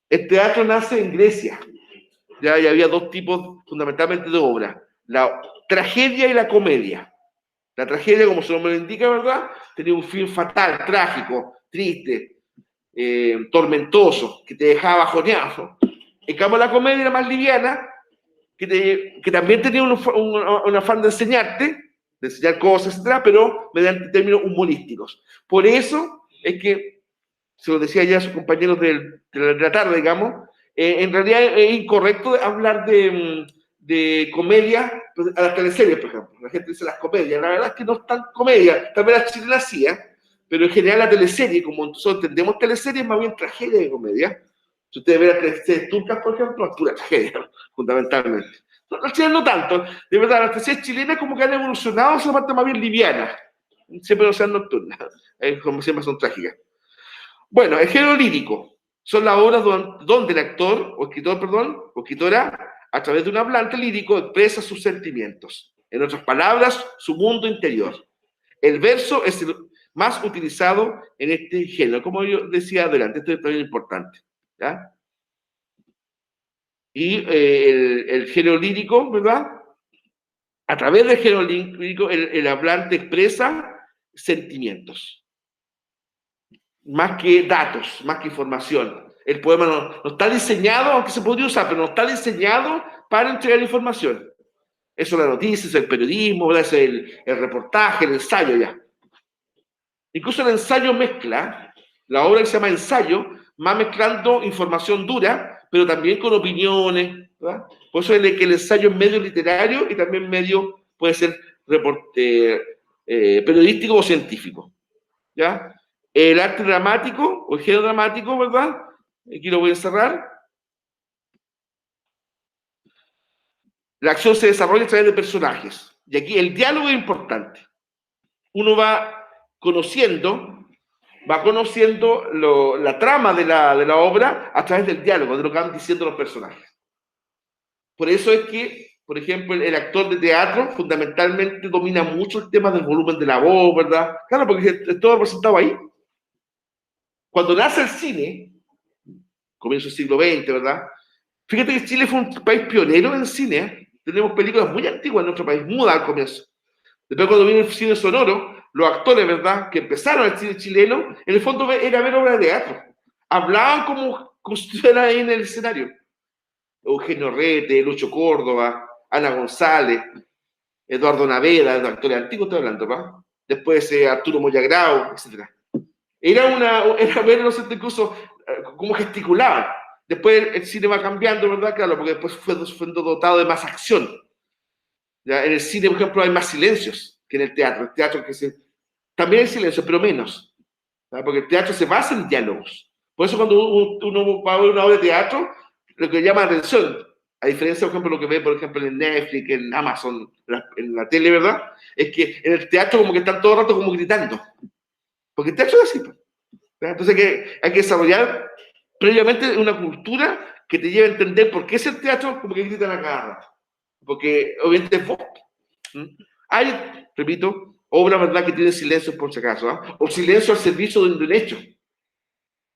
El teatro nace en Grecia. Ya había dos tipos fundamentalmente de obras: la tragedia y la comedia. La tragedia, como su nombre lo indica, ¿verdad?, tenía un fin fatal, trágico, triste, tormentoso, que te dejaba bajoneado. En cambio, la comedia era más liviana, que también tenía un afán de enseñarte, de enseñar cosas, etc., pero mediante términos humorísticos. Por eso es que, se lo decía ya a sus compañeros de la tarde, digamos, en realidad es incorrecto hablar de comedia a las teleseries, por ejemplo. La gente dice las comedias, la verdad es que no es tan comedia, también las chilenas sí, pero en general la teleserie, como nosotros entendemos teleserie, es más bien tragedia que comedia. Si ustedes ven las teleseries turcas, por ejemplo, es pura tragedia, fundamentalmente. Las chilenas no tanto, de verdad, las teleseries chilenas como que han evolucionado, esa parte más bien liviana, siempre no sean nocturnas, como siempre son trágicas. Bueno, el género lírico son las obras donde el actor, o escritor, perdón, o escritora, a través de un hablante lírico, expresa sus sentimientos. En otras palabras, su mundo interior. El verso es el más utilizado en este género. Como yo decía adelante, esto es también importante. ¿Ya? Y el género lírico, ¿verdad? A través del género lírico, el hablante expresa sentimientos, más que datos, más que información. El poema no está diseñado, aunque se podría usar, pero no está diseñado para entregar información. Eso es la noticia, es el periodismo, es el reportaje, el ensayo ya. Incluso el ensayo mezcla, la obra que se llama ensayo, va mezclando información dura, pero también con opiniones, ¿verdad? Por eso es que el ensayo es medio literario y también medio puede ser periodístico o científico, ¿ya? El arte dramático, o el género dramático, ¿verdad? Aquí lo voy a encerrar. La acción se desarrolla a través de personajes. Y aquí el diálogo es importante. Uno va conociendo la trama de la obra a través del diálogo, de lo que van diciendo los personajes. Por eso es que, por ejemplo, el actor de teatro fundamentalmente domina mucho el tema del volumen de la voz, ¿verdad? Claro, porque es todo representado ahí. Cuando nace el cine, comienzo del siglo XX, ¿verdad? Fíjate que Chile fue un país pionero en el cine, ¿eh? Tenemos películas muy antiguas en nuestro país, mudas al comienzo. Después cuando vino el cine sonoro, los actores, ¿verdad?, que empezaron el cine chileno, en el fondo era ver obras de teatro. Hablaban como si estuvieran ahí en el escenario. Eugenio Rete, Lucho Córdoba, Ana González, Eduardo Naveda, los actores antiguos estoy hablando, ¿verdad? Después Arturo Moyagrao, etc. Era verlos incluso cómo gesticulaban. Después el cine va cambiando, ¿verdad? Claro, porque después fue dotado de más acción. ¿Ya? En el cine, por ejemplo, hay más silencios que en el teatro. El teatro también hay silencio, pero menos. ¿Ya? Porque el teatro se basa en diálogos. Por eso cuando uno va a ver una obra de teatro, lo que llama atención, a diferencia, por ejemplo, lo que ve, por ejemplo, en Netflix, en Amazon, en la tele, ¿verdad? Es que en el teatro como que están todo el rato como gritando. Porque el teatro es así. ¿Ya? Entonces hay que desarrollar previamente una cultura que te lleve a entender por qué es el teatro como que gritan a cada rato. Porque obviamente es voz. Hay, repito, obras, ¿verdad?, que tienen silencio por si acaso, ¿eh? O silencio al servicio de un hecho.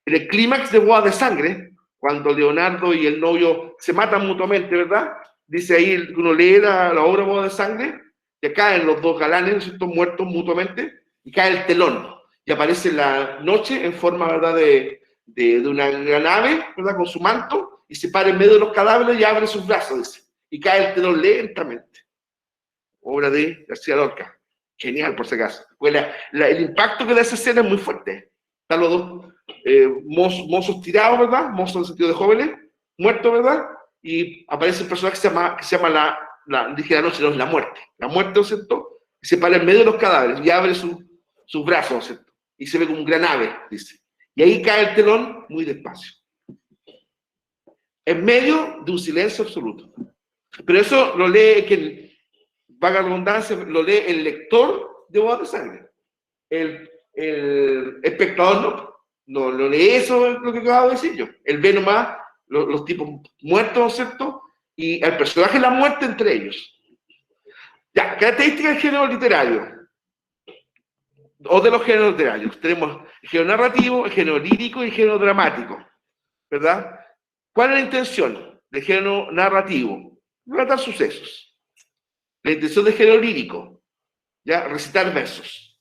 En el clímax de Bodas de Sangre, cuando Leonardo y el novio se matan mutuamente, ¿verdad? Dice ahí, uno lee la obra Bodas de Sangre, que caen los dos galanes, estos muertos mutuamente, y cae el telón, y aparece la noche en forma, ¿verdad?, de una nave, ¿verdad?, con su manto, y se para en medio de los cadáveres y abre sus brazos, dice, y cae el telón lentamente. Obra de García Lorca. Genial, por si acaso. Pues el impacto que da esa escena es muy fuerte. Están los dos mozos tirados, ¿verdad? Mozos en el sentido de jóvenes, muertos, ¿verdad? Y aparece un personaje que se llama dije la noche, no, la muerte. La muerte, ¿no es cierto? Y se para en medio de los cadáveres y abre sus brazos, ¿no es cierto? Y se ve como un gran ave, dice. Y ahí cae el telón muy despacio. En medio de un silencio absoluto. Pero eso lo lee quien, vaga redundancia, lo lee el lector de Bodas de Sangre. El espectador no lo lee, eso es lo que acabo de decir yo. Él ve nomás los tipos muertos, ¿no es cierto? Y el personaje de la muerte entre ellos. Ya, características del género literario. O de los géneros literarios. Tenemos el género narrativo, el género lírico y el género dramático. ¿Verdad? ¿Cuál es la intención del género narrativo? Relatar sucesos. La intención del género lírico, ¿ya? Recitar versos.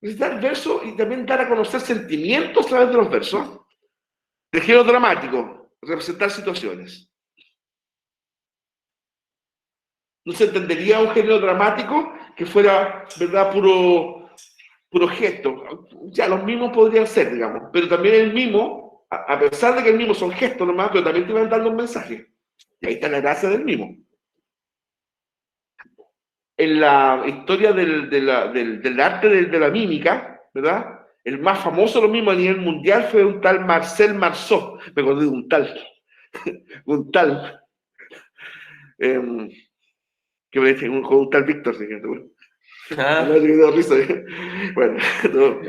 Recitar versos y también dar a conocer sentimientos a través de los versos. El género dramático, representar situaciones. No se entendería un género dramático que fuera, ¿verdad?, puro gesto. Ya, los mimos podrían ser, digamos, pero también el mimo, a pesar de que el mimo son gestos nomás, pero también te van dando un mensaje. Y ahí está la gracia del mimo. En la historia del arte de la mímica, ¿verdad? El más famoso lo mismo a nivel mundial fue un tal Marcel Marceau. Me acordé de un tal. Un tal. Que me dice, un tal Víctor, fíjate, bueno. Bueno, no,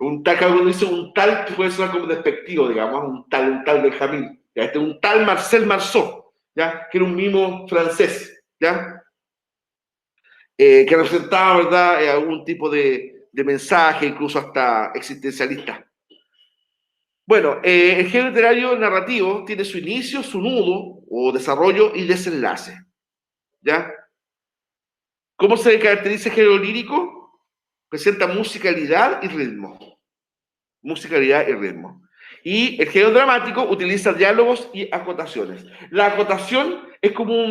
un tal, cada uno dice un tal que puede sonar como despectivo, digamos, un tal Benjamín. ¿Ya? Este, un tal Marcel Marceau, ¿ya? Que era un mimo francés, ¿ya? Que representaba, ¿verdad?, algún tipo de mensaje, incluso hasta existencialista. Bueno, el género literario narrativo tiene su inicio, su nudo, o desarrollo y desenlace. ¿Ya? ¿Cómo se caracteriza el género lírico? Presenta musicalidad y ritmo. Musicalidad y ritmo. Y el género dramático utiliza diálogos y acotaciones. La acotación es como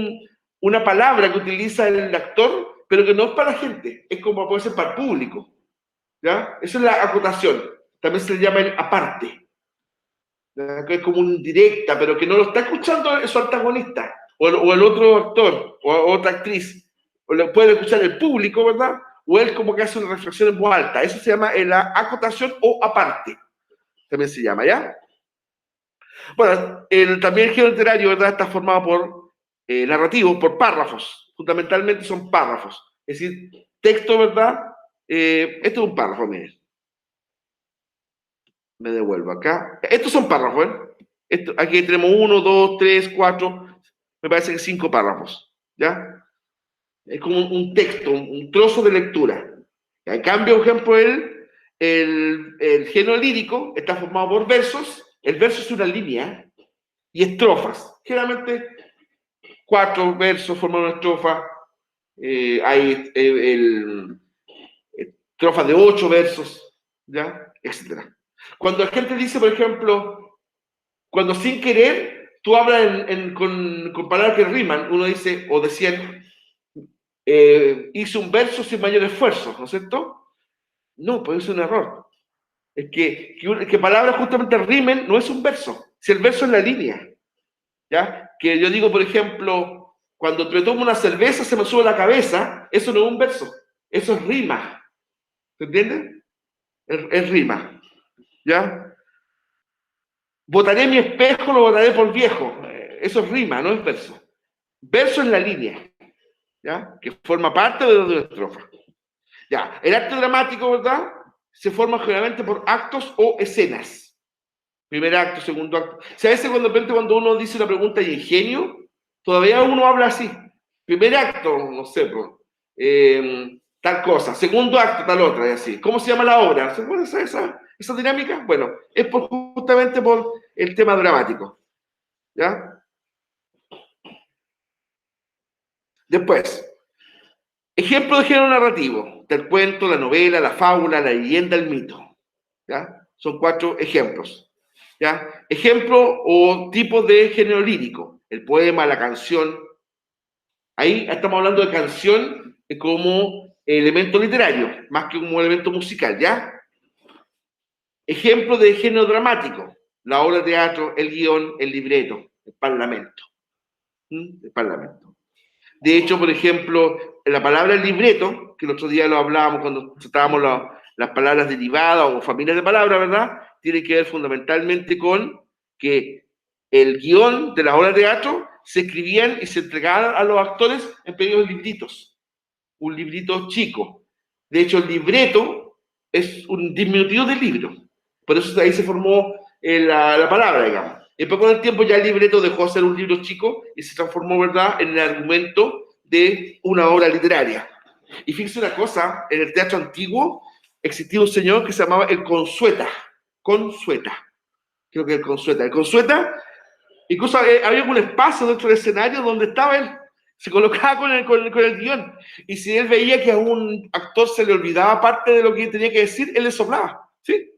una palabra que utiliza el actor, pero que no es para la gente, es como puede ser para el público. ¿Ya? Esa es la acotación. También se le llama el aparte. ¿Ya? Que es como un directa, pero que no lo está escuchando su antagonista, o el otro actor, o otra actriz. O lo puede escuchar el público, ¿verdad? O él como que hace una reflexión en voz alta. Eso se llama la acotación o aparte. También se llama, ¿ya? Bueno, también el género literario, ¿verdad?, está formado por narrativos, por párrafos. Fundamentalmente son párrafos. Es decir, texto, ¿verdad? Esto es un párrafo, miren. Me devuelvo acá. Estos son párrafos, ¿eh? Aquí tenemos 1, 2, 3, 4, me parece que 5 párrafos, ¿ya? Es como un texto, un trozo de lectura. En cambio, por ejemplo, el género lírico está formado por versos. El verso es una línea y estrofas. Generalmente 4 versos forman una estrofa. Hay estrofas de 8 versos, ¿ya? Etcétera. Cuando la gente dice, por ejemplo, cuando sin querer tú hablas con palabras que riman, uno dice, o decían, hice un verso sin mayor esfuerzo, ¿no es cierto? No, pues es un error. Es que palabras justamente rimen no es un verso, si el verso es la línea, ¿ya? Que yo digo, por ejemplo, cuando me tomo una cerveza se me sube la cabeza, eso no es un verso, eso es rima, ¿se entiende? Es rima, ¿ya? Botaré mi espejo, lo botaré por viejo, eso es rima, no es verso. Verso es la línea, ¿ya? Que forma parte de la estrofa. Ya, el acto dramático, ¿verdad? Se forma generalmente por actos o escenas. Primer acto, segundo acto. O sea, a veces cuando uno dice una pregunta y ingenio, todavía uno habla así. Primer acto, no sé, pues, tal cosa. Segundo acto, tal otra, y así. ¿Cómo se llama la obra? ¿Se puede hacer esa dinámica? Bueno, es justamente por el tema dramático. ¿Ya? Después, ejemplo de género narrativo, del cuento, la novela, la fábula, la leyenda, el mito. ¿Ya? Son 4 ejemplos. ¿Ya? Ejemplo o tipo de género lírico, el poema, la canción. Ahí estamos hablando de canción como elemento literario, más que como elemento musical, ¿ya? Ejemplo de género dramático, la obra de teatro, el guión, el libreto, el parlamento. El parlamento. De hecho, por ejemplo, la palabra libreto, que el otro día lo hablábamos cuando tratábamos las palabras derivadas o familias de palabras, ¿verdad? Tiene que ver fundamentalmente con que el guión de las obras de teatro se escribían y se entregaban a los actores en pequeños libritos, un librito chico. De hecho, el libreto es un diminutivo del libro. Por eso ahí se formó la palabra, digamos. Y después con el tiempo ya el libreto dejó de ser un libro chico y se transformó, ¿verdad?, en el argumento de una obra literaria. Y fíjense una cosa, en el teatro antiguo existía un señor que se llamaba el Consueta. Consueta. Creo que el Consueta. El Consueta, incluso había un espacio dentro del escenario donde estaba él. Se colocaba con el guión. Y si él veía que a un actor se le olvidaba parte de lo que tenía que decir, él le soplaba. ¿Sí?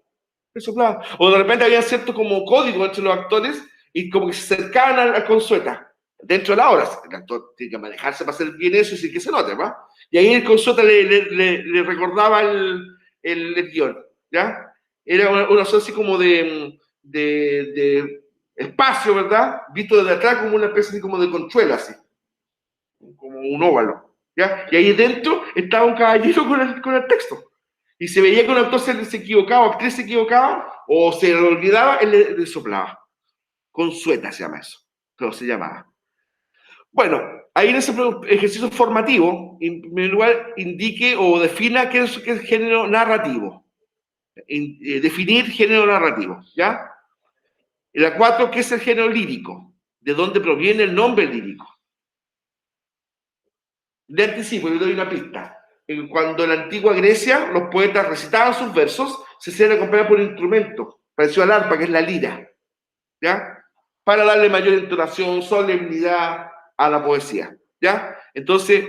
Le soplaba. O de repente había cierto como código entre los actores y como que se acercaban al Consueta. Dentro de la obra. El actor tiene que manejarse para hacer bien eso y sin que se note, ¿va? Y ahí el Consueta le recordaba el guión. ¿Ya? Era una cosa así como de espacio, ¿verdad? Visto desde atrás como una especie así como de conchuela, así. Como un óvalo, ¿ya? Y ahí dentro estaba un caballero con el texto. Y se veía que un actor se equivocaba, o actriz se equivocaba, o se le olvidaba, él le soplaba. Consueta se llama eso, pero se llamaba. Bueno, ahí en ese ejercicio formativo, en primer lugar, indique o defina qué es género narrativo. Definir género narrativo, ¿ya? En la 4, ¿qué es el género lírico? ¿De dónde proviene el nombre lírico? De anticipo, yo doy una pista. Cuando en la antigua Grecia los poetas recitaban sus versos, se hacían acompañar por un instrumento, parecido al arpa, que es la lira, ¿ya? Para darle mayor entonación, solemnidad a la poesía, ¿ya? Entonces,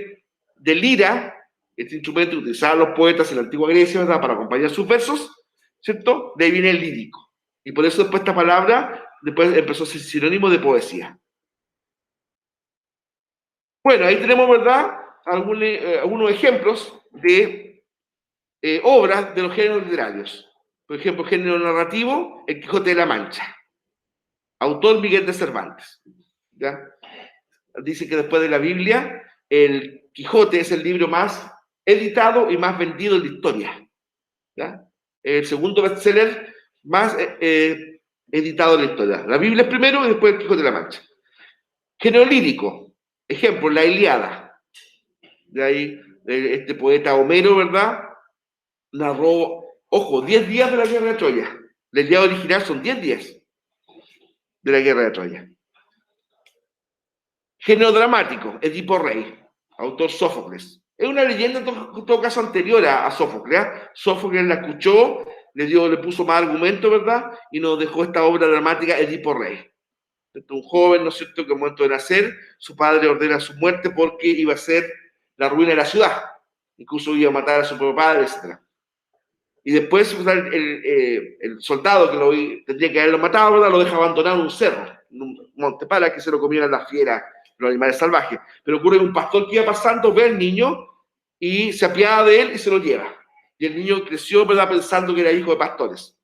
de lira, este instrumento que utilizaban los poetas en la antigua Grecia, ¿verdad?, para acompañar sus versos, ¿cierto? De ahí viene el lírico. Y por eso después esta palabra después empezó a ser sinónimo de poesía. Bueno, ahí tenemos, ¿verdad?, algunos ejemplos de obras de los géneros literarios. Por ejemplo, género narrativo, El Quijote de la Mancha. Autor Miguel de Cervantes. ¿Ya? Dice que después de la Biblia, El Quijote es el libro más editado y más vendido en la historia. ¿Ya? El segundo bestseller más editado en la historia. La Biblia es primero y después El Quijote de la Mancha. Género lírico. Ejemplo, la Ilíada. De ahí, este poeta Homero, ¿verdad?, narró, ojo, 10 días de la guerra de Troya. La Ilíada original son 10 días de la guerra de Troya. Género dramático, Edipo Rey, autor Sófocles. Es una leyenda en todo caso anterior a Sófocles. Sófocles la escuchó, le puso más argumento, ¿verdad? Y nos dejó esta obra dramática, Edipo Rey. Un joven, ¿no es cierto?, que al momento de nacer, su padre ordena su muerte porque iba a ser la ruina de la ciudad. Incluso iba a matar a su propio padre, etc. Y después el soldado que tendría que haberlo matado, ¿verdad?, lo deja abandonado en un cerro, en un monte, para que se lo comieran las fieras, los animales salvajes. Pero ocurre que un pastor que iba pasando ve al niño y se apiada de él y se lo lleva. Y el niño creció, ¿verdad?, pensando que era hijo de pastores.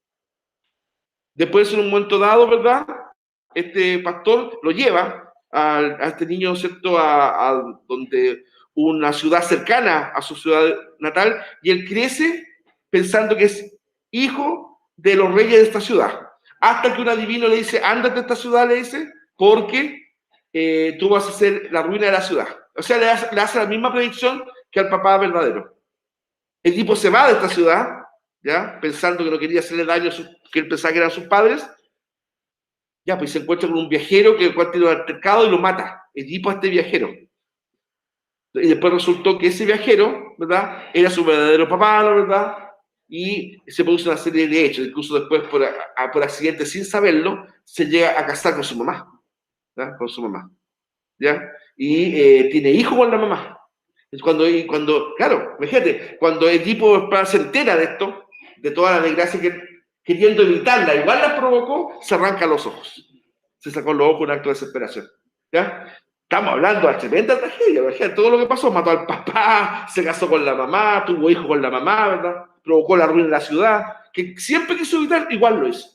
Después, en un momento dado, ¿verdad?, este pastor lo lleva a este niño, ¿cierto?, a donde una ciudad cercana a su ciudad natal, y él crece pensando que es hijo de los reyes de esta ciudad. Hasta que un adivino le dice, ándate de esta ciudad, le dice, porque tú vas a ser la ruina de la ciudad. O sea, le hace la misma predicción que al papá verdadero. El tipo se va de esta ciudad, ¿ya?, pensando que no quería hacerle daño que él pensaba que eran sus padres. Ya, pues se encuentra con un viajero que tiene un altercado y lo mata. Edipo a este viajero. Y después resultó que ese viajero, ¿verdad?, era su verdadero papá, ¿la verdad? Y se produce una serie de hechos. Incluso después, por accidente, sin saberlo, se llega a casar con su mamá. ¿Ya? Con su mamá. ¿Ya? Y tiene hijo con la mamá. Claro, imagínate, cuando Edipo se entera de esto, de toda la desgracia que queriendo evitarla, igual la provocó, se arranca los ojos. Se sacó los ojos en acto de desesperación. ¿Ya? Estamos hablando de tremenda tragedia, imagínate todo lo que pasó, mató al papá, se casó con la mamá, tuvo hijo con la mamá, ¿verdad? Provocó la ruina de la ciudad, que siempre quiso evitar, igual lo hizo.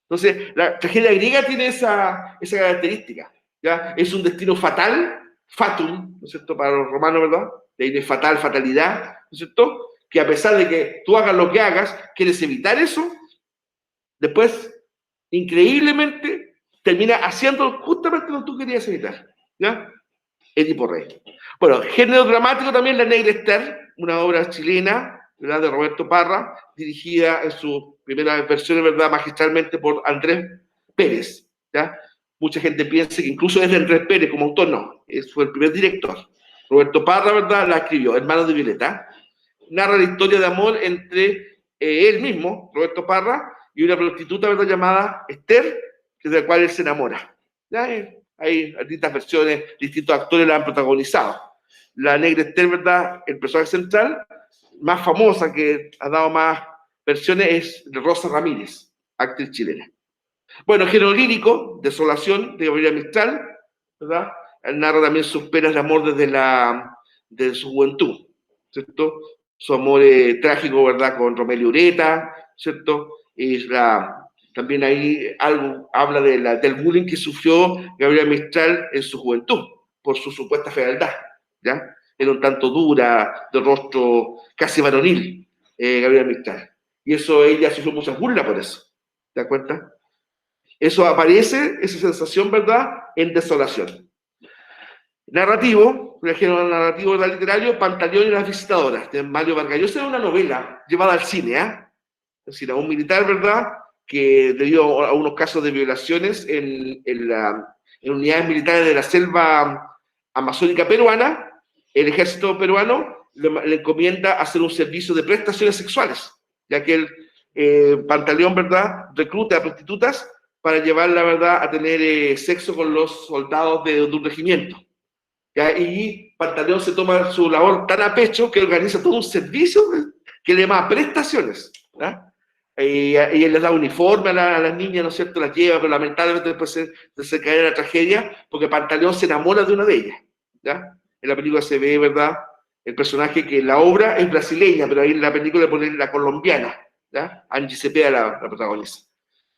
Entonces, la tragedia griega tiene esa característica, ¿ya? Es un destino fatal, fatum, ¿no es cierto?, para los romanos, ¿verdad? De ahí de fatal, fatalidad, ¿no es cierto?, que a pesar de que tú hagas lo que hagas, quieres evitar eso, después, increíblemente, termina haciendo justamente lo que tú querías evitar, ¿ya? Edipo Rey. Bueno, género dramático también, La Negra Esther, una obra chilena, ¿verdad?, de Roberto Parra, dirigida en sus primeras versiones, ¿verdad?, magistralmente por Andrés Pérez, ¿ya? Mucha gente piensa que incluso es de Andrés Pérez como autor, no, fue el primer director. Roberto Parra, ¿verdad?, la escribió, Hermano de Violeta. Narra la historia de amor entre él mismo, Roberto Parra, y una prostituta, ¿verdad?, llamada Esther, de la cual él se enamora. ¿Ya? Hay distintas versiones, distintos actores la han protagonizado. La Negra Esther, ¿verdad?, el personaje central, más famosa, que ha dado más versiones, es Rosa Ramírez, actriz chilena. Bueno, género lírico, Desolación, de Gabriela Mistral, ¿verdad? Él narra también sus penas de amor desde su juventud, ¿cierto? Su amor trágico, ¿verdad?, con Romelio Ureta, ¿cierto? También ahí algo habla del bullying que sufrió Gabriela Mistral en su juventud, por su supuesta fealdad, ¿ya? Era un tanto dura, de rostro casi varonil, Gabriela Mistral. Y eso, ella sufrió muchas burlas por eso, ¿te das cuenta? Eso aparece, esa sensación, ¿verdad?, en Desolación. Narrativo, por ejemplo, narrativo literario, Pantaleón y las visitadoras, de Mario Vargas Llosa. Es una novela llevada al cine, ¿eh? Es decir, a un militar, ¿verdad?, que debido a unos casos de violaciones en unidades militares de la selva amazónica peruana, el ejército peruano le encomienda hacer un servicio de prestaciones sexuales, ya que el Pantaleón, ¿verdad?, recluta a prostitutas para llevarla, ¿verdad?, a tener sexo con los soldados de un regimiento. ¿Ya? Y Pantaleón se toma su labor tan a pecho que organiza todo un servicio que le llama prestaciones. ¿Ya? Y él les da uniforme a las niñas, ¿no es cierto?, las lleva, pero lamentablemente después se cae en la tragedia porque Pantaleón se enamora de una de ellas. ¿Ya? En la película se ve, ¿verdad?, el personaje que en la obra es brasileña, pero ahí en la película le ponen la colombiana. ¿Ya? Angie Cepeda, la protagonista.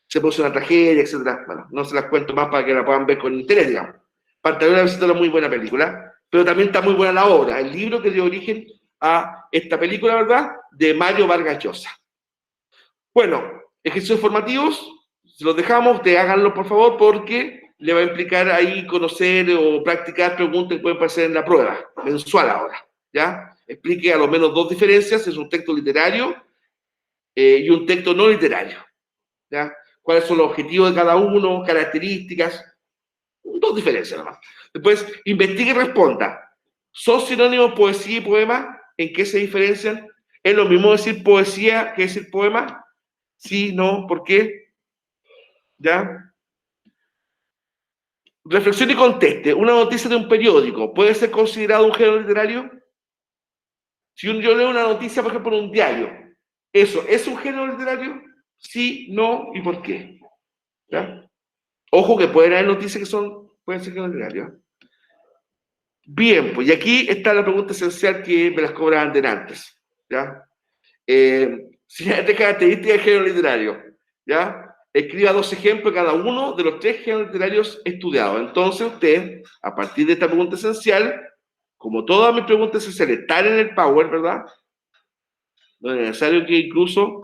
Se produce una tragedia, etc. Bueno, no se las cuento más para que la puedan ver con interés, digamos. Pantaleón es una muy buena película, pero también está muy buena la obra, el libro que dio origen a esta película, ¿verdad?, de Mario Vargas Llosa. Bueno, ejercicios formativos, se los dejamos, háganlo por favor, porque le va a implicar ahí conocer o practicar preguntas que pueden aparecer en la prueba, mensual ahora, ¿ya? Explique a lo menos dos diferencias, es un texto literario y un texto no literario, ¿ya? ¿Cuáles son los objetivos de cada uno, características? Dos diferencias nomás. Después, investigue y responda. ¿Son sinónimos poesía y poema? ¿En qué se diferencian? ¿Es lo mismo decir poesía que decir poema? Sí, no, ¿por qué? ¿Ya? Reflexione y conteste. ¿Una noticia de un periódico puede ser considerado un género literario? Si yo leo una noticia, por ejemplo, en un diario, ¿eso es un género literario? Sí, no, ¿y por qué? ¿Ya? Ojo que pueden haber noticias que pueden ser género literario. Bien, pues y aquí está la pregunta esencial que me las cobraban de antes. ¿Ya? Siguiente característica del género literario. ¿Ya? Escriba 2 ejemplos cada uno de los 3 géneros literarios estudiados. Entonces usted, a partir de esta pregunta esencial, como todas mis preguntas esenciales están en el Power, ¿verdad? No es necesario que incluso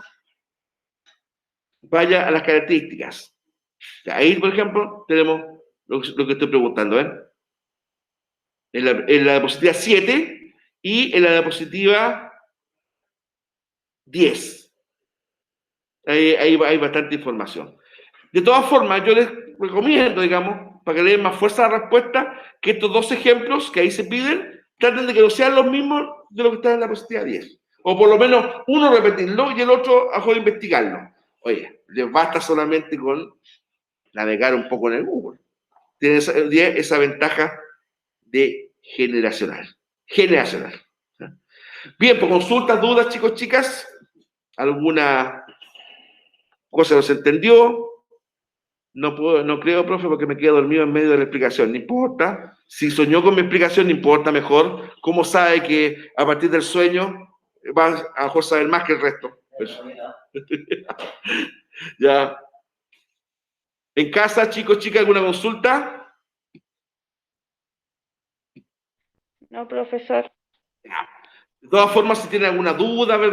vaya a las características. Ahí, por ejemplo, tenemos lo que estoy preguntando, ¿eh? En la diapositiva 7 y en la diapositiva 10. Ahí hay bastante información. De todas formas, yo les recomiendo, digamos, para que le den más fuerza a la respuesta, que estos 2 ejemplos que ahí se piden, traten de que no sean los mismos de lo que está en la diapositiva 10. O por lo menos uno repetirlo y el otro a de investigarlo. Oye, les basta solamente con navegar un poco en el Google. Tienen esa ventaja de generacional. Generacional. Bien, pues consultas, dudas, chicos, chicas. ¿Alguna cosa no se entendió? No creo, profe, porque me quedo dormido en medio de la explicación. No importa. Si soñó con mi explicación, no importa, mejor. ¿Cómo sabe que a partir del sueño va a mejor saber más que el resto? Pues, ya. En casa, chicos, chicas, ¿alguna consulta? No, profesor. De todas formas, si tienen alguna duda, ¿verdad?